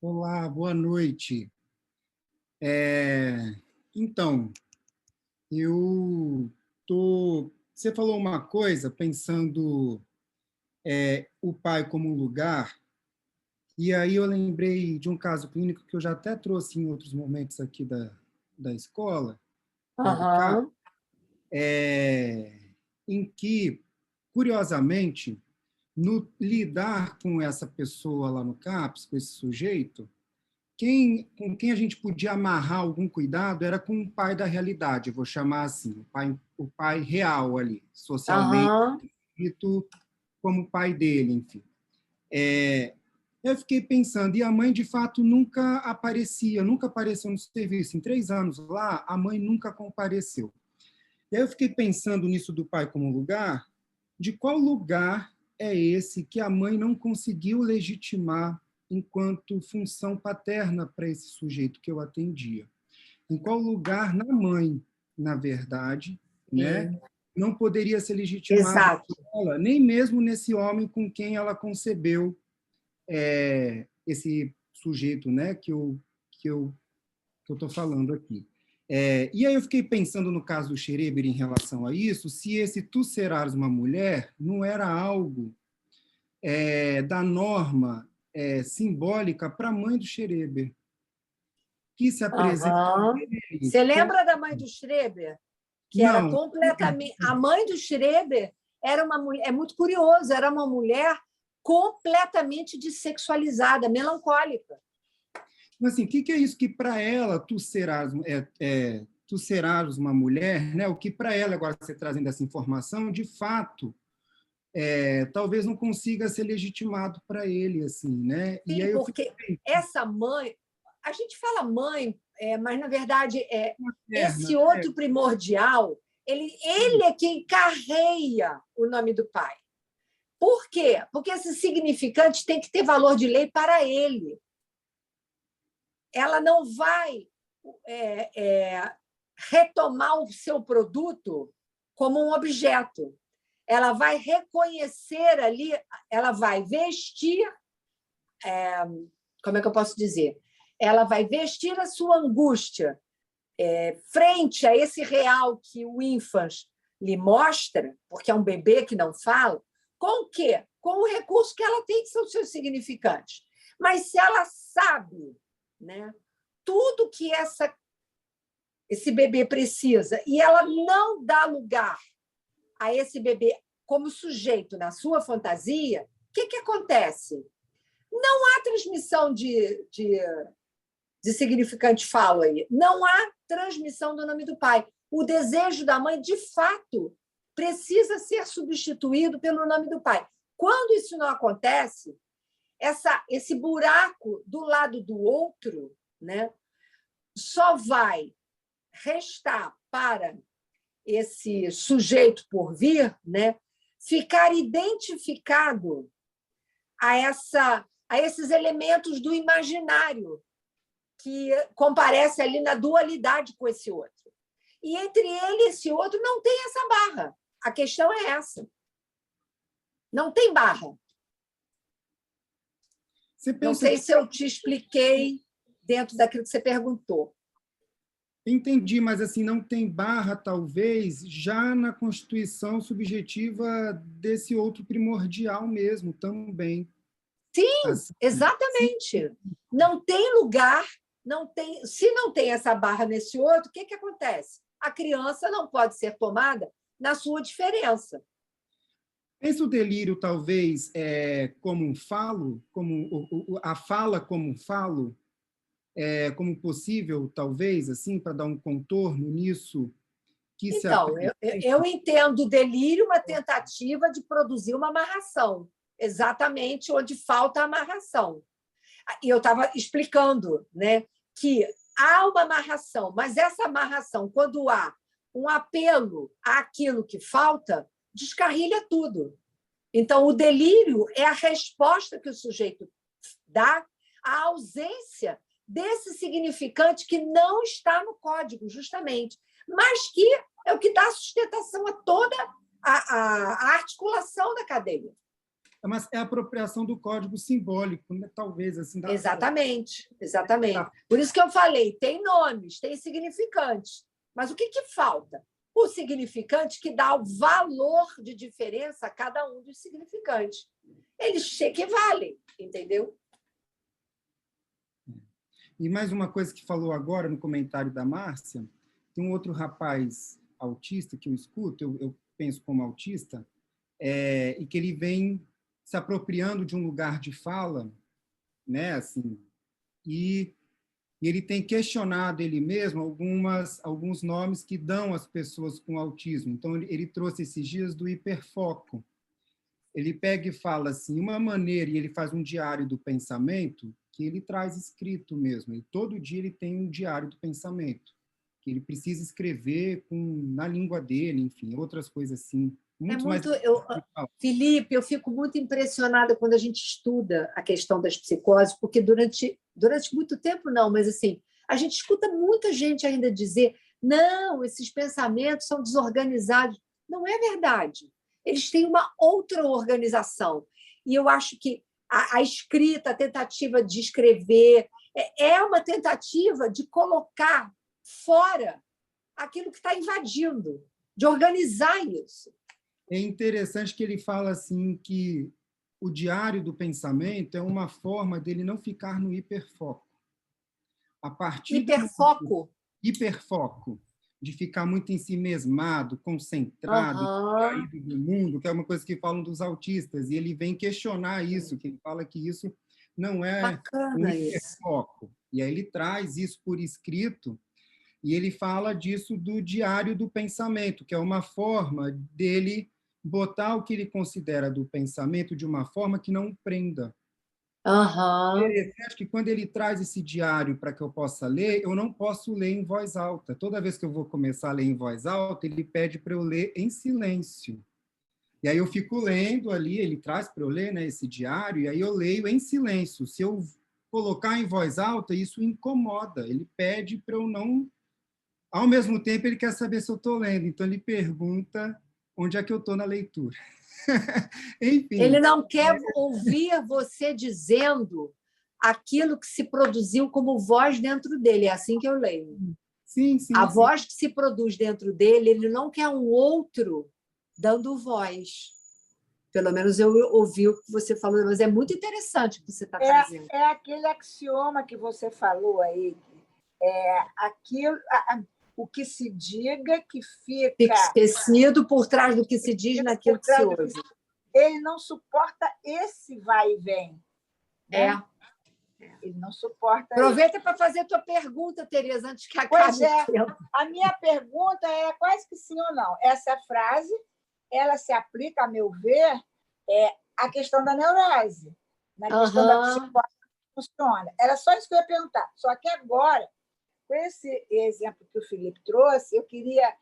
Olá, boa noite. Então, você falou uma coisa pensando o pai como um lugar, e aí eu lembrei de um caso clínico que eu já até trouxe em outros momentos aqui da escola, em que, curiosamente, no lidar com essa pessoa lá no CAPS, com esse sujeito, com quem a gente podia amarrar algum cuidado era com o pai da realidade, eu vou chamar assim, o pai real ali, socialmente, dito como pai dele, enfim. Eu fiquei pensando, e a mãe, de fato, nunca apareceu no serviço. Em 3 anos lá, a mãe nunca compareceu. E aí eu fiquei pensando nisso do pai como lugar, de qual lugar é esse que a mãe não conseguiu legitimar enquanto função paterna para esse sujeito que eu atendia. Em qual lugar na mãe, na verdade, né, não poderia ser legitimado ela, nem mesmo nesse homem com quem ela concebeu esse sujeito, né, que eu estou falando aqui. E aí eu fiquei pensando no caso do Schreber em relação a isso, se esse tu serás uma mulher não era algo da norma simbólica para a mãe do Schreber, que se apresenta... Você lembra da mãe do Schreber? Que não. Era completamente... A mãe do Schreber era uma mulher... É muito curioso, era uma mulher completamente dessexualizada, melancólica. Mas, assim, o que é isso que, para ela, tu serás uma mulher, né? O que, para ela, agora você trazendo essa informação, de fato... talvez não consiga ser legitimado para ele, assim, né? Sim, e aí porque essa mãe, a gente fala mãe, mas na verdade esse outro primordial, ele é quem carreia o nome do pai. Por quê? Porque esse significante tem que ter valor de lei para ele. Ela não vai retomar o seu produto como um objeto. Ela vai reconhecer ali, ela vai vestir, como é que eu posso dizer? Ela vai vestir a sua angústia frente a esse real que o Infans lhe mostra, porque é um bebê que não fala, com o quê? Com o recurso que ela tem, que são os seus significantes. Mas se ela sabe, né, tudo que esse bebê precisa, e ela não dá lugar a esse bebê como sujeito na sua fantasia, o que acontece? Não há transmissão de significante falo aí. Não há transmissão do nome do pai. O desejo da mãe, de fato, precisa ser substituído pelo nome do pai. Quando isso não acontece, esse buraco do lado do outro, né, só vai restar para esse sujeito por vir, né, ficar identificado a esses elementos do imaginário que comparece ali na dualidade com esse outro. E entre ele e esse outro não tem essa barra. A questão é essa. Não tem barra. Não sei se eu te expliquei dentro daquilo que você perguntou. Entendi, mas assim não tem barra, talvez, já na constituição subjetiva desse outro primordial mesmo, também. Sim, assim, exatamente. Sim. Não tem lugar, se não tem essa barra nesse outro, o que acontece? A criança não pode ser tomada na sua diferença. Pensa o delírio, talvez, como um falo, a fala como um falo, como possível, talvez, assim, para dar um contorno nisso que se Então, eu entendo o delírio uma tentativa de produzir uma amarração, exatamente onde falta a amarração. E eu estava explicando, né, que há uma amarração, mas essa amarração, quando há um apelo àquilo que falta, descarrilha tudo. Então, o delírio é a resposta que o sujeito dá à ausência desse significante que não está no código, justamente, mas que é o que dá sustentação a toda a articulação da cadeia. Mas é a apropriação do código simbólico, né? Talvez. Assim, Exatamente, exatamente. Por isso que eu falei, tem nomes, tem significantes, mas o que falta? O significante que dá o valor de diferença a cada um dos significantes. Eles se equivalem, entendeu? E mais uma coisa que falou agora no comentário da Márcia, tem um outro rapaz autista que eu escuto, eu penso como autista, e que ele vem se apropriando de um lugar de fala, né, assim, e ele tem questionado ele mesmo alguns nomes que dão às pessoas com autismo. Então, ele trouxe esses dias do hiperfoco. Ele pega e fala assim, uma maneira, e ele faz um diário do pensamento, que ele traz escrito mesmo. E todo dia ele tem um diário do pensamento, que ele precisa escrever na língua dele, enfim, outras coisas assim. Felipe, eu fico muito impressionada quando a gente estuda a questão das psicoses, porque durante muito tempo não, mas assim, a gente escuta muita gente ainda dizer não, esses pensamentos são desorganizados. Não é verdade. Eles têm uma outra organização. E eu acho que a escrita, a tentativa de escrever, é uma tentativa de colocar fora aquilo que está invadindo, de organizar isso. É interessante que ele fala assim que o diário do pensamento é uma forma dele não ficar no hiperfoco. A partir hiperfoco, de ficar muito em si mesmado, concentrado, caído do mundo, que é uma coisa que falam dos autistas, e ele vem questionar isso, que ele fala que isso não é um hiperfoco. E aí ele traz isso por escrito, e ele fala disso do diário do pensamento, que é uma forma dele botar o que ele considera do pensamento de uma forma que não prenda. Acho que quando ele traz esse diário para que eu possa ler, eu não posso ler em voz alta. Toda vez que eu vou começar a ler em voz alta, ele pede para eu ler em silêncio. E aí eu fico lendo ali, ele traz para eu ler, né, esse diário, e aí eu leio em silêncio. Se eu colocar em voz alta, isso incomoda. Ele pede para eu não... Ao mesmo tempo, ele quer saber se eu estou lendo. Então, ele pergunta onde é que eu estou na leitura. Enfim. Ele não quer ouvir você dizendo aquilo que se produziu como voz dentro dele. É assim que eu leio. Sim. A voz que se produz dentro dele, ele não quer um outro dando voz. Pelo menos eu ouvi o que você falou, mas é muito interessante o que você está trazendo. É aquele axioma que você falou aí. O que se diga que fica esquecido por trás do que se diz naquilo que se ouve. Ele não suporta esse vai e vem. Né? Ele não suporta. Aproveita para fazer a tua pergunta, Tereza, antes que acabe o tempo. A minha pergunta é quase que sim ou não. Essa frase, ela se aplica, a meu ver, à questão da neurose, na questão da psicose que funciona. Era só isso que eu ia perguntar. Só que agora, com esse exemplo que o Felipe trouxe, eu queria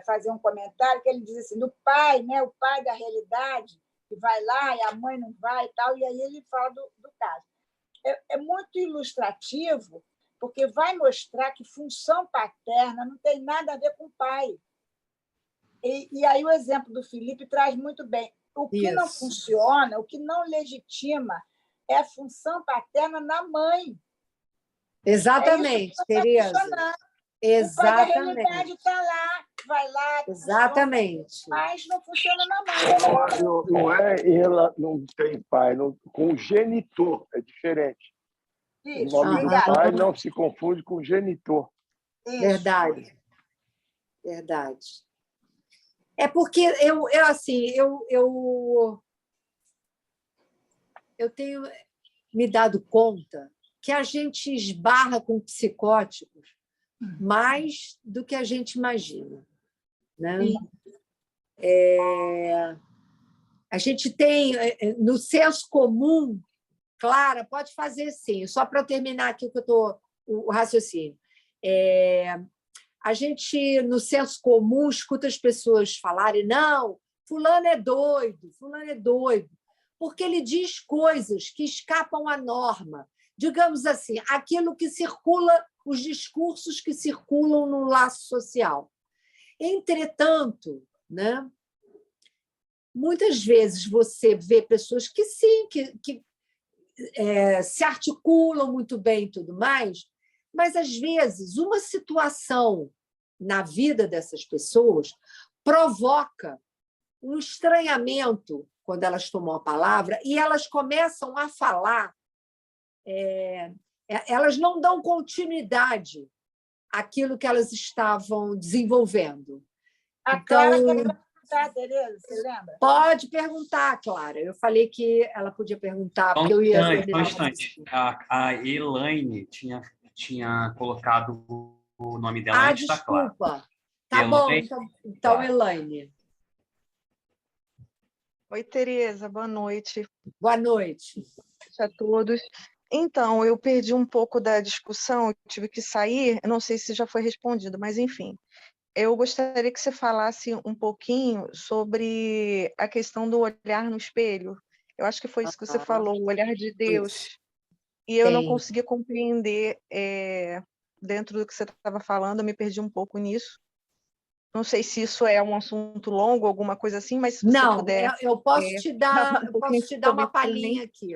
fazer um comentário que ele diz assim, do pai, né, o pai da realidade, que vai lá e a mãe não vai e tal, e aí ele fala do caso. É muito ilustrativo, porque vai mostrar que função paterna não tem nada a ver com o pai. E aí o exemplo do Felipe traz muito bem. O que não funciona, o que não legitima é a função paterna na mãe. Exatamente, Tereza. Exatamente. O pai da realidade está lá, vai lá. Exatamente. Funciona, mas não funciona na mãe. Não ela não tem pai, com o genitor é diferente. Isso, o nome do pai não se confunde com o genitor. Isso. Verdade. É porque assim, eu tenho me dado conta que a gente esbarra com psicóticos mais do que a gente imagina, né? A gente tem, no senso comum, Clara, pode fazer sim, só para terminar aqui o raciocínio. A gente, no senso comum, escuta as pessoas falarem: não, fulano é doido, porque ele diz coisas que escapam à norma. Digamos assim, aquilo que circula, os discursos que circulam no laço social. Entretanto, né, muitas vezes você vê pessoas que sim, que se articulam muito bem e tudo mais, mas, às vezes, uma situação na vida dessas pessoas provoca um estranhamento quando elas tomam a palavra e elas começam a falar, elas não dão continuidade àquilo que elas estavam desenvolvendo. A Clara quer perguntar, Tereza, você lembra? Pode perguntar, Clara. Eu falei que ela podia perguntar, porque eu ia terminar. Instante. A Elaine tinha colocado o nome dela antes da Clara. Desculpa. Tá bom, então Elaine. Oi, Tereza, boa noite. Boa noite. A todos. Então, eu perdi um pouco da discussão, eu tive que sair, eu não sei se já foi respondido, mas enfim. Eu gostaria que você falasse um pouquinho sobre a questão do olhar no espelho. Eu acho que foi isso que você falou, o olhar de Deus. Isso. E eu não consegui compreender dentro do que você estava falando, eu me perdi um pouco nisso. Não sei se isso é um assunto longo, alguma coisa assim, mas se você puder... eu posso te dar uma palhinha aqui.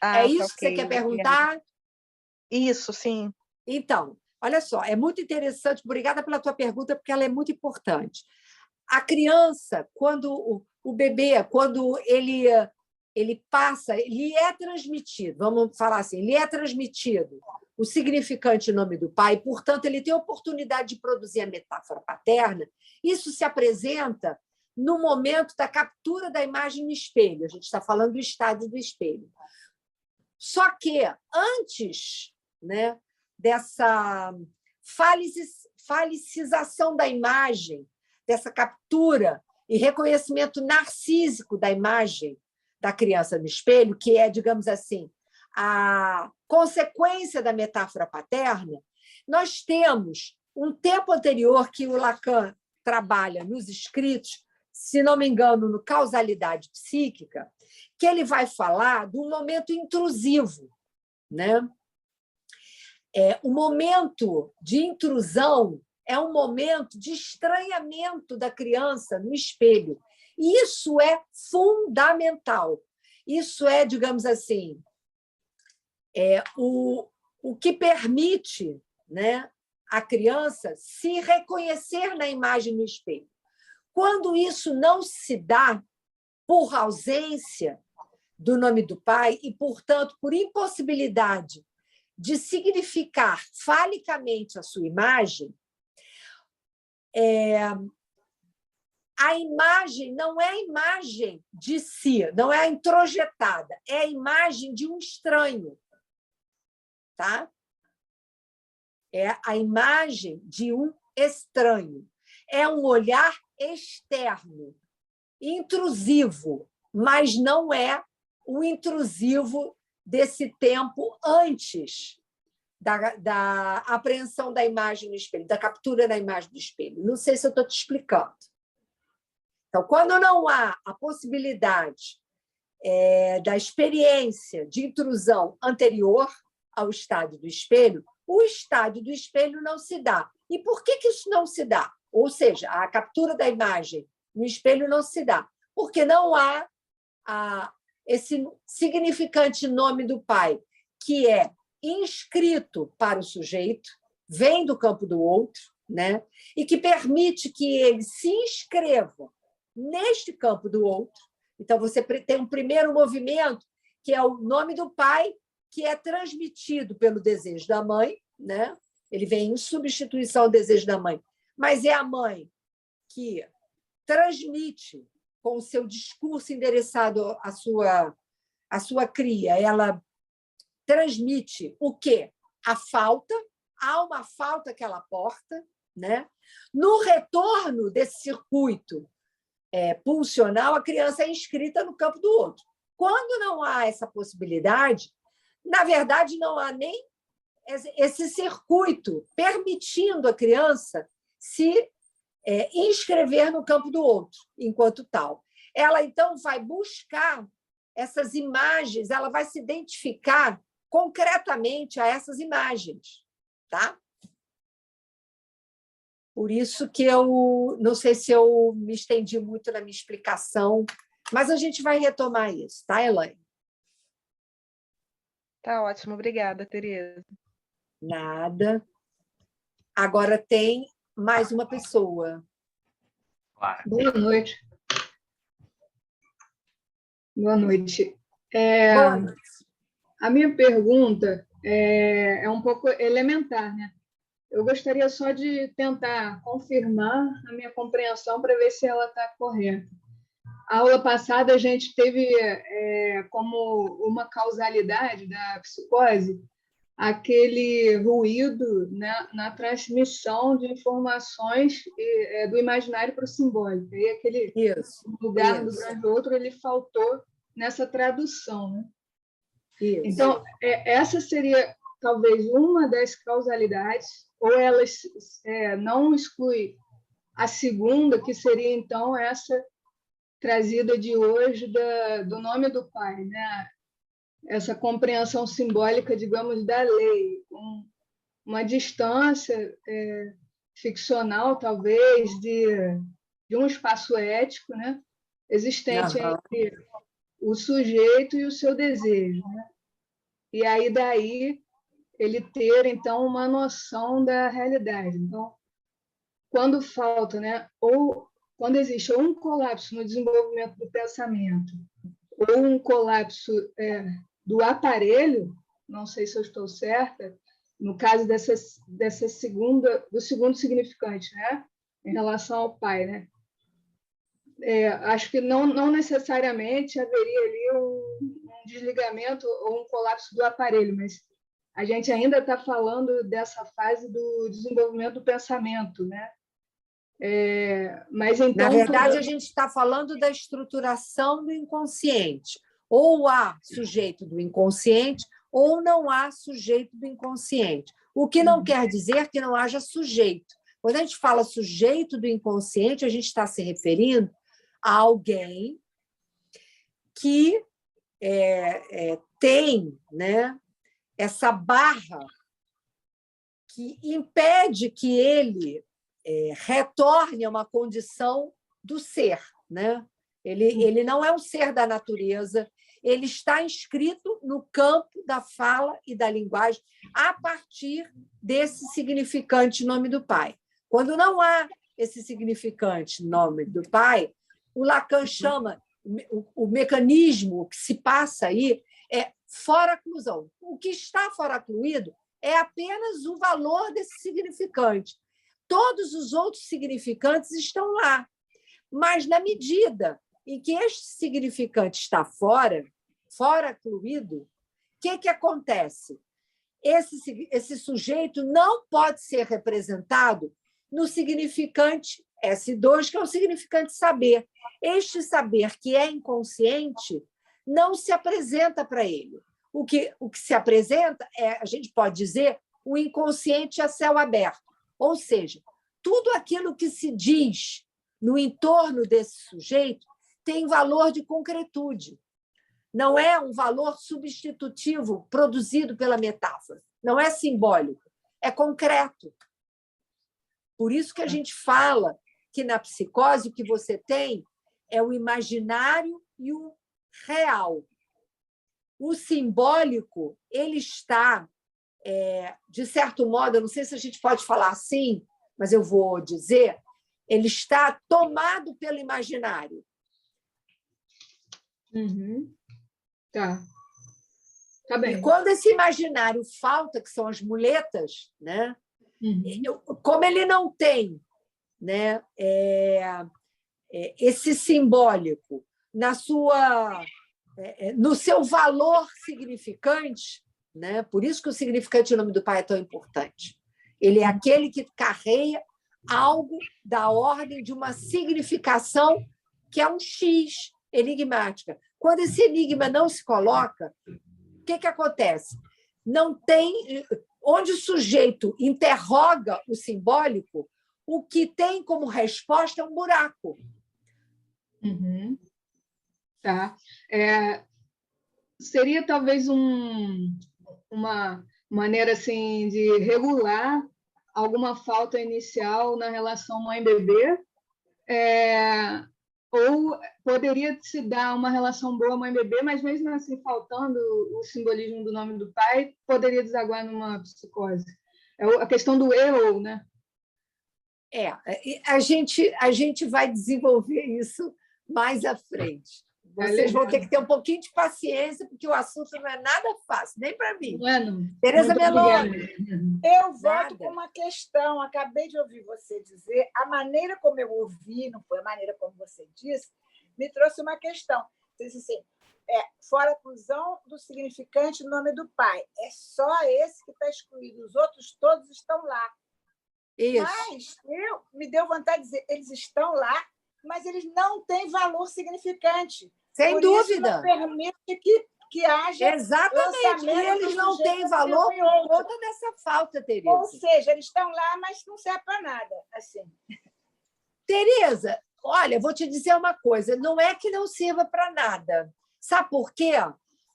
É isso que você quer perguntar? Isso, sim. Então, olha só, é muito interessante. Obrigada pela tua pergunta, porque ela é muito importante. A criança, quando o bebê, quando ele passa, ele é transmitido, vamos falar assim, ele é transmitido o significante nome do pai, portanto, ele tem a oportunidade de produzir a metáfora paterna. Isso se apresenta no momento da captura da imagem no espelho. A gente está falando do estádio do espelho. Só que, antes, né, dessa falicização da imagem, dessa captura e reconhecimento narcísico da imagem da criança no espelho, que é, digamos assim, a consequência da metáfora paterna, nós temos um tempo anterior que o Lacan trabalha nos escritos, se não me engano, no Causalidade Psíquica, que ele vai falar de um momento intrusivo, né? O momento de intrusão é um momento de estranhamento da criança no espelho. E isso é fundamental. Isso é, digamos assim, o que permite, né, a criança se reconhecer na imagem no espelho. Quando isso não se dá por ausência do nome do pai e, portanto, por impossibilidade de significar falicamente a sua imagem, a imagem não é a imagem de si, não é a introjetada, é a imagem de um estranho. Tá? É a imagem de um estranho. É um olhar externo, intrusivo, mas não é o intrusivo desse tempo antes da apreensão da imagem no espelho, da captura da imagem do espelho. Não sei se eu estou te explicando. Então, quando não há a possibilidade da experiência de intrusão anterior ao estádio do espelho, o estádio do espelho não se dá. E por que isso não se dá? Ou seja, a captura da imagem no espelho não se dá. Porque não há esse significante nome do pai, que é inscrito para o sujeito, vem do campo do outro, né? E que permite que ele se inscreva neste campo do outro. Então, você tem um primeiro movimento, que é o nome do pai, que é transmitido pelo desejo da mãe, né? Ele vem em substituição ao desejo da mãe, mas é a mãe que transmite com o seu discurso endereçado à sua cria, ela transmite o quê? A falta, há uma falta que ela porta, né? No retorno desse circuito pulsional, a criança é inscrita no campo do outro. Quando não há essa possibilidade, na verdade, não há nem esse circuito permitindo a criança se inscrever no campo do outro, enquanto tal. Ela, então, vai buscar essas imagens, ela vai se identificar concretamente a essas imagens. Tá? Por isso que eu não sei se eu me estendi muito na minha explicação, mas a gente vai retomar isso, tá, Elaine? Tá ótimo, obrigada, Tereza. Nada. Agora tem mais uma pessoa. Claro. Boa noite. Boa noite. Boa noite. A minha pergunta é um pouco elementar, né? Eu gostaria só de tentar confirmar a minha compreensão para ver se ela está correta. A aula passada a gente teve como uma causalidade da psicose aquele ruído, né, na transmissão de informações do imaginário para o simbólico. E aquele lugar do grande outro ele faltou nessa tradução, né? Isso. Então, essa seria talvez uma das causalidades, ou ela não exclui a segunda, que seria, então, essa trazida de hoje do nome do Pai, né? Essa compreensão simbólica, digamos, da lei, com uma distância ficcional, talvez, de um espaço ético, né? Existente entre o sujeito e o seu desejo, né? E aí, daí, ele ter, então, uma noção da realidade. Então, quando falta, né? Ou quando existe um colapso no desenvolvimento do pensamento, ou um colapso do aparelho, não sei se eu estou certa, no caso do segundo significante, né? Em relação ao pai, né? Acho que não necessariamente haveria ali um desligamento ou um colapso do aparelho, mas a gente ainda está falando dessa fase do desenvolvimento do pensamento, né? Mas então, na verdade, a gente está falando da estruturação do inconsciente. Ou há sujeito do inconsciente, ou não há sujeito do inconsciente. O que não quer dizer que não haja sujeito. Quando a gente fala sujeito do inconsciente, a gente está se referindo a alguém que tem, né, essa barra que impede que ele retorne a uma condição do ser, né? Ele não é um ser da natureza, ele está inscrito no campo da fala e da linguagem a partir desse significante nome do Pai. Quando não há esse significante nome do Pai, o Lacan chama o mecanismo que se passa aí fora-clusão. O que está fora-cluído é apenas o valor desse significante. Todos os outros significantes estão lá. Mas, na medida em que este significante está fora-cluído, o que acontece? Esse sujeito não pode ser representado no significante S2, que é o significante saber. Este saber, que é inconsciente, não se apresenta para ele. O que se apresenta a gente pode dizer, o inconsciente a céu aberto. Ou seja, tudo aquilo que se diz no entorno desse sujeito tem valor de concretude. Não é um valor substitutivo produzido pela metáfora. Não é simbólico, é concreto. Por isso que a gente fala que na psicose o que você tem é o imaginário e o real. O simbólico, ele está, de certo modo, eu não sei se a gente pode falar assim, mas eu vou dizer, ele está tomado pelo imaginário. Uhum. Tá bem. E quando esse imaginário falta, que são as muletas, né? Como ele não tem, né, esse simbólico no seu valor significante, né? Por isso que o significante em nome do Pai é tão importante. Ele é aquele que carrega algo da ordem de uma significação que é um X enigmática. Quando esse enigma não se coloca, o que acontece? Não tem... Onde o sujeito interroga o simbólico, o que tem como resposta é um buraco. Uhum. Tá. Seria talvez uma maneira assim, de regular alguma falta inicial na relação mãe-bebê, ou poderia se dar uma relação boa mãe-bebê, mas mesmo assim, faltando o simbolismo do nome do pai, poderia desaguar numa psicose. É a questão do eu, né? A gente vai desenvolver isso mais à frente. Vocês vão ter que ter um pouquinho de paciência, porque o assunto não é nada fácil, nem para mim. Não. Tereza Meloni. Eu volto com uma questão. Acabei de ouvir você dizer, a maneira como eu ouvi, não foi a maneira como você disse, me trouxe uma questão. Você disse assim, fora a inclusão do significante no nome do pai. É só esse que está excluído, os outros todos estão lá. Isso. Mas me deu vontade de dizer, eles estão lá, mas eles não têm valor significante. Sem dúvida. Isso não permite que haja... Exatamente. E eles não têm valor por conta dessa falta, Tereza. Ou seja, eles estão lá, mas não serve para nada. Assim. Tereza, olha, vou te dizer uma coisa. Não é que não sirva para nada. Sabe por quê?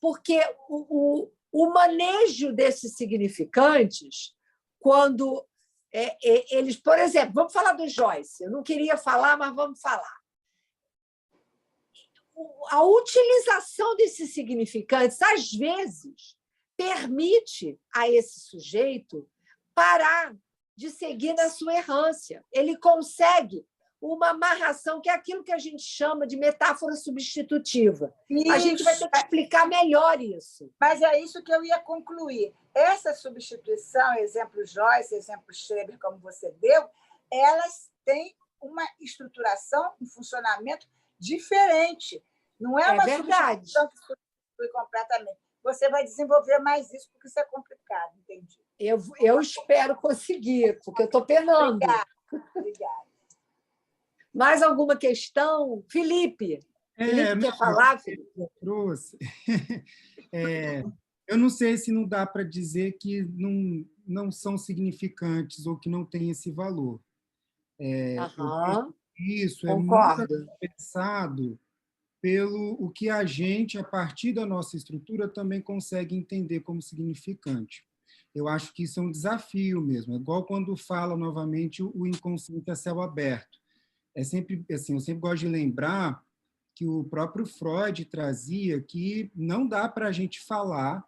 Porque o manejo desses significantes, quando eles... Por exemplo, vamos falar do Joyce. Eu não queria falar, mas vamos falar. A utilização desses significantes, às vezes, permite a esse sujeito parar de seguir na sua errância. Ele consegue uma amarração, que é aquilo que a gente chama de metáfora substitutiva. Isso. A gente vai ter que explicar melhor isso. Mas é isso que eu ia concluir. Essa substituição, exemplo Joyce, exemplo Schreber, como você deu, elas têm uma estruturação, um funcionamento diferente. Não é uma substituição que substitui completamente. Você vai desenvolver mais isso, porque isso é complicado, entendi. Eu espero conseguir, porque eu estou penando. Obrigada. Mais alguma questão? Felipe? Felipe quer falar, Felipe? Eu trouxe. Eu não sei se não dá para dizer que não são significantes ou que não têm esse valor. Isso concordo. É muito pensado pelo o que a gente, a partir da nossa estrutura, também consegue entender como significante. Eu acho que isso é um desafio mesmo. É igual quando fala novamente o inconsciente a céu aberto. É sempre assim, eu sempre gosto de lembrar que o próprio Freud trazia que não dá para a gente falar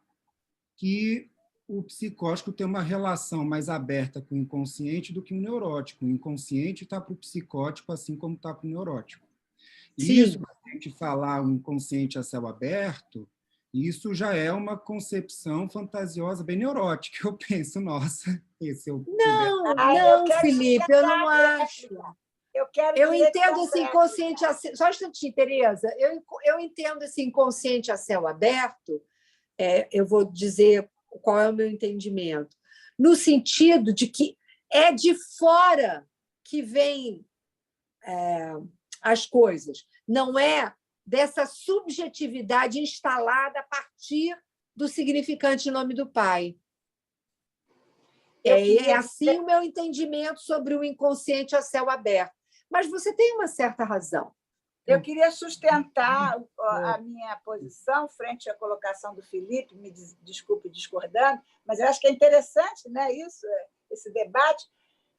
que o psicótico tem uma relação mais aberta com o inconsciente do que o neurótico. O inconsciente está para o psicótico, assim como está para o neurótico. E isso, a gente falar o inconsciente a céu aberto, isso já é uma concepção fantasiosa, bem neurótica. Eu penso, nossa, esse é o... Não, Felipe, eu não acho. Eu entendo esse inconsciente a céu... Só um instantinho, Tereza. Eu entendo esse inconsciente a céu aberto, eu vou dizer qual é o meu entendimento, no sentido de que é de fora que vem as coisas, não é dessa subjetividade instalada a partir do significante em nome do pai. É assim o meu entendimento sobre o inconsciente a céu aberto. Mas você tem uma certa razão. Eu queria sustentar a minha posição frente à colocação do Felipe, me desculpe discordando, mas eu acho que é interessante, né, esse debate.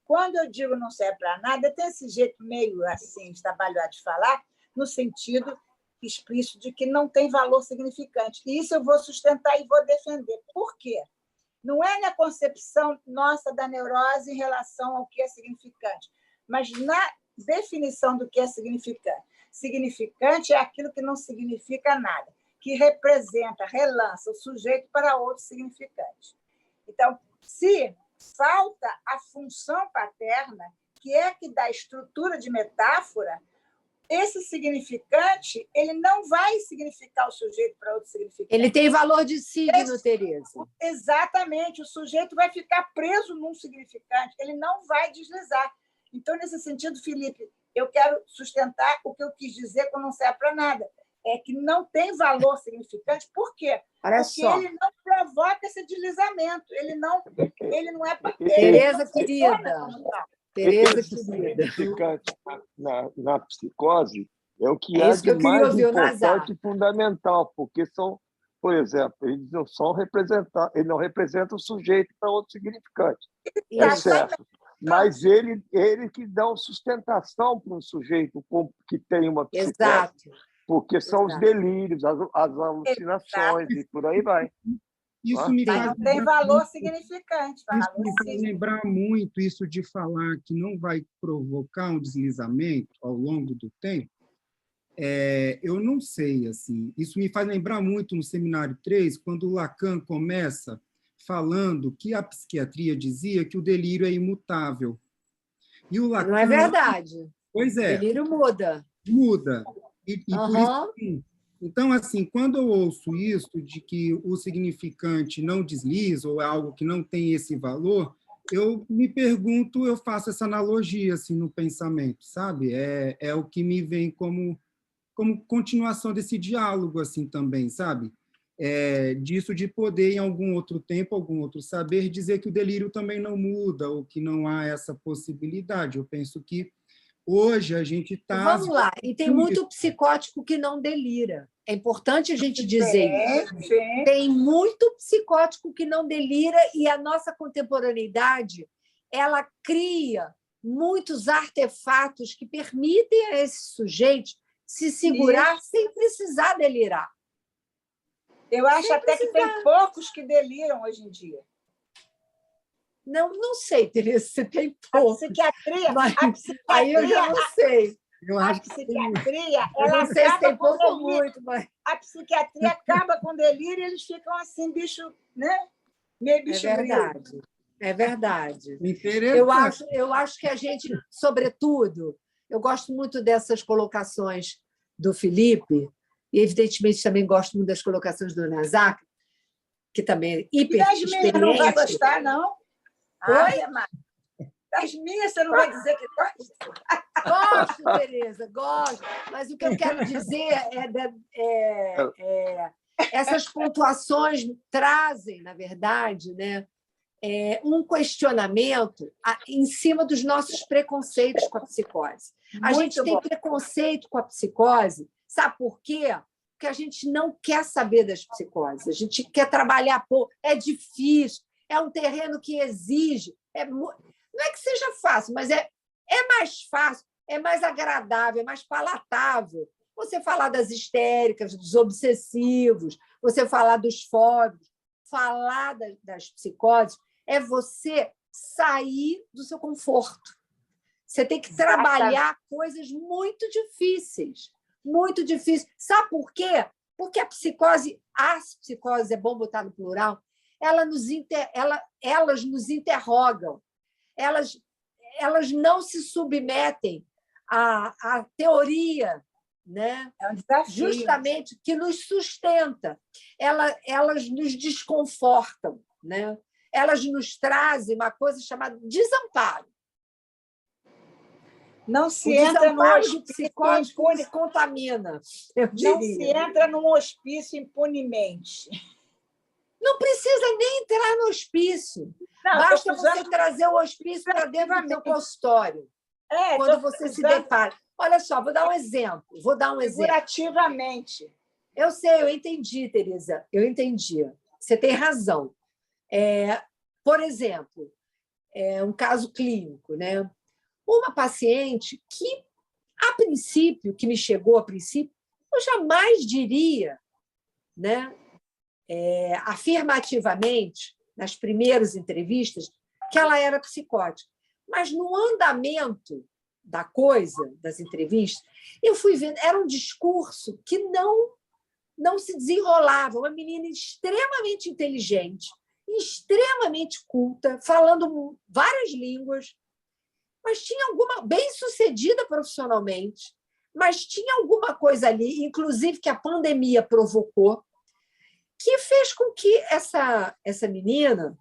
Quando eu digo não serve para nada, tem esse jeito meio assim, estabalhado de falar, no sentido explícito de que não tem valor significante. E isso eu vou sustentar e vou defender. Por quê? Não é na concepção nossa da neurose em relação ao que é significante, mas na definição do que é significante. Significante é aquilo que não significa nada, que representa, relança o sujeito para outro significante. Então, se falta a função paterna, que é que dá estrutura de metáfora, esse significante ele não vai significar o sujeito para outro significante. Ele tem valor de signo, Tereza. Exatamente. O sujeito vai ficar preso num significante, ele não vai deslizar. Então, nesse sentido, Felipe, eu quero sustentar o que eu quis dizer quando não serve para nada. É que não tem valor significante. Por quê? Olha Porque só. ele não provoca esse deslizamento. Ele não é... Tereza, querida. Tereza, Esse querida. significante na psicose é o que É há isso que de eu queria mais ouvir o Nazar. importante e fundamental, porque são, por exemplo, eles não são representar, ele não representa o sujeito para outro significante. É Isso. certo. Mas ele que dá sustentação para um sujeito que tem uma psicose. Exato. Porque são os Exato. delírios, as alucinações e por aí vai. Isso me Mas faz não tem lembrar valor muito- significante. Isso Valor me faz significante. lembrar muito isso de falar que não vai provocar um deslizamento ao longo do tempo. Eu não sei, assim. Isso me faz lembrar muito no Seminário 3, quando o Lacan começa falando que a psiquiatria dizia que o delírio é imutável. E o Lacan, Não é verdade. pois O é, delírio muda. muda. E por isso, Aham. então, assim, quando eu ouço isso de que o significante não desliza ou é algo que não tem esse valor, eu me pergunto, eu faço essa analogia assim no pensamento, sabe? É o que me vem como continuação desse diálogo assim também, sabe? Disso de poder em algum outro tempo, algum outro saber dizer que o delírio também não muda ou que não há essa possibilidade. Eu penso que hoje a gente está... Vamos lá. E tem muito psicótico que não delira. É importante a gente dizer isso. Sim. Tem muito psicótico que não delira e a nossa contemporaneidade ela cria muitos artefatos que permitem a esse sujeito se segurar sem precisar delirar. Eu acho até que tem poucos que deliram hoje em dia. Não sei, Tereza, se tem A pouco. psiquiatria, Mas a psiquiatria, aí eu já não sei. Eu a acho que psiquiatria, Eu ela não sei se acaba tem com pouco ou delírio. muito, mas A psiquiatria acaba com delírio e eles ficam assim, bicho, né? Meio é bicho grilo. verdade. É verdade. interessante. Eu acho que a gente, sobretudo, eu gosto muito dessas colocações do Felipe, e, evidentemente, também gosto muito das colocações do Nazar, que também é E hiper das minhas não vai experiente. gostar, não? Oi? Das minhas você não vai dizer que gosta? Gosto, Tereza, gosto. Mas o que eu quero dizer essas pontuações trazem, na verdade, né, um questionamento em cima dos nossos preconceitos com a psicose. A gente tem preconceito com a psicose, sabe por quê? Porque a gente não quer saber das psicoses, a gente quer trabalhar pouco, é difícil, é um terreno que exige. Não é que seja fácil, mas é mais fácil, é mais agradável, é mais palatável. Você falar das histéricas, dos obsessivos, você falar dos fóbicos, falar das psicoses, é você sair do seu conforto. Você tem que trabalhar coisas muito difíceis. Muito difíceis. Sabe por quê? Porque as psicoses, é bom botar no plural, elas nos interrogam. Elas não se submetem à teoria, né? É um desafio. Justamente que nos sustenta. Elas nos desconfortam, né? Elas nos trazem uma coisa chamada desamparo. Não se entra no hospício psicótico que contamina. Não se entra num hospício impunemente. Não precisa nem entrar no hospício. Não, basta você trazer o hospício para dentro do seu consultório. Quando você se depara. Olha só, vou dar um exemplo. Figurativamente. Eu sei, eu entendi, Tereza. Eu entendi. Você tem razão. Por exemplo, um caso clínico, né? Uma paciente que, a princípio, que me chegou a princípio, eu jamais diria, né, afirmativamente, nas primeiras entrevistas, que ela era psicótica. Mas no andamento da coisa, das entrevistas, eu fui vendo, era um discurso que não se desenrolava. Uma menina extremamente inteligente, extremamente culta, falando várias línguas, mas tinha alguma bem-sucedida profissionalmente, Mas tinha alguma coisa ali, inclusive que a pandemia provocou, que fez com que essa menina,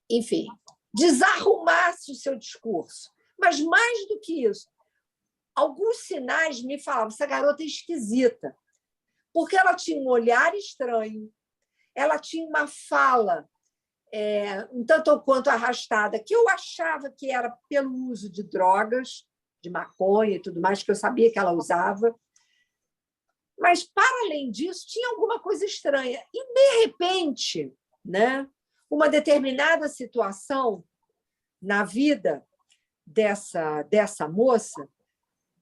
enfim, desarrumasse o seu discurso. Mas, mais do que isso, alguns sinais me falavam, essa garota é esquisita, porque ela tinha um olhar estranho, ela tinha uma fala um tanto ou quanto arrastada, que eu achava que era pelo uso de drogas, de maconha e tudo mais, que eu sabia que ela usava. Mas, para além disso, tinha alguma coisa estranha. E, de repente, né, uma determinada situação na vida dessa moça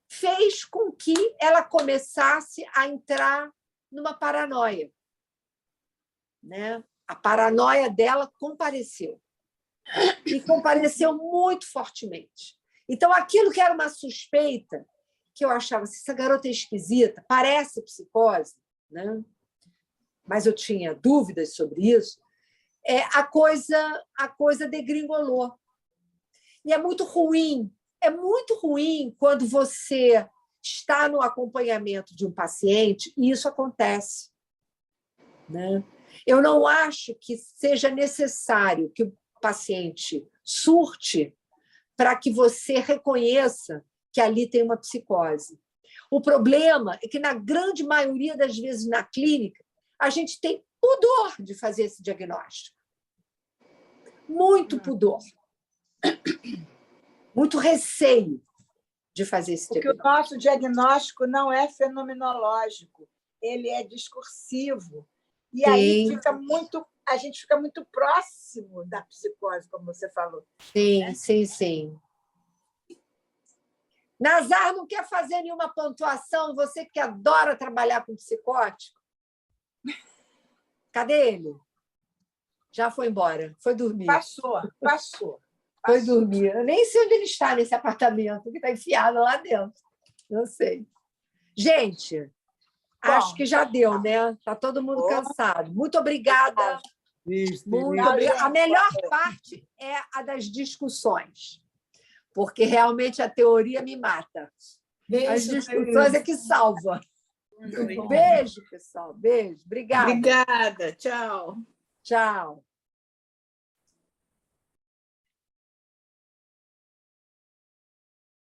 fez com que ela começasse a entrar numa paranoia. Né? A paranoia dela compareceu. E compareceu muito fortemente. Então, aquilo que era uma suspeita, que eu achava assim, essa garota é esquisita, parece psicose, né? Mas eu tinha dúvidas sobre isso, a coisa degringolou. E é muito ruim quando você está no acompanhamento de um paciente e isso acontece. Né? Eu não acho que seja necessário que o paciente surte para que você reconheça que ali tem uma psicose. O problema é que, na grande maioria das vezes na clínica, a gente tem pudor de fazer esse diagnóstico. Muito pudor. Muito receio de fazer esse diagnóstico. Porque o nosso diagnóstico não é fenomenológico, ele é discursivo. E aí a gente fica muito próximo da psicose, como você falou. Sim, né? sim. Nazar não quer fazer nenhuma pontuação, você que adora trabalhar com psicótico. Cadê ele? Já foi embora, foi dormir. Passou. Foi dormir. Eu nem sei onde ele está nesse apartamento, que está enfiado lá dentro. Não sei. Gente, acho que já deu, né? Está todo mundo cansado. Muito obrigada. Muito obrigada. A melhor parte é a das discussões, porque realmente a teoria me mata. As discussões é que salva. Beijo, pessoal. Beijo. Obrigada. Obrigada. Tchau. Tchau.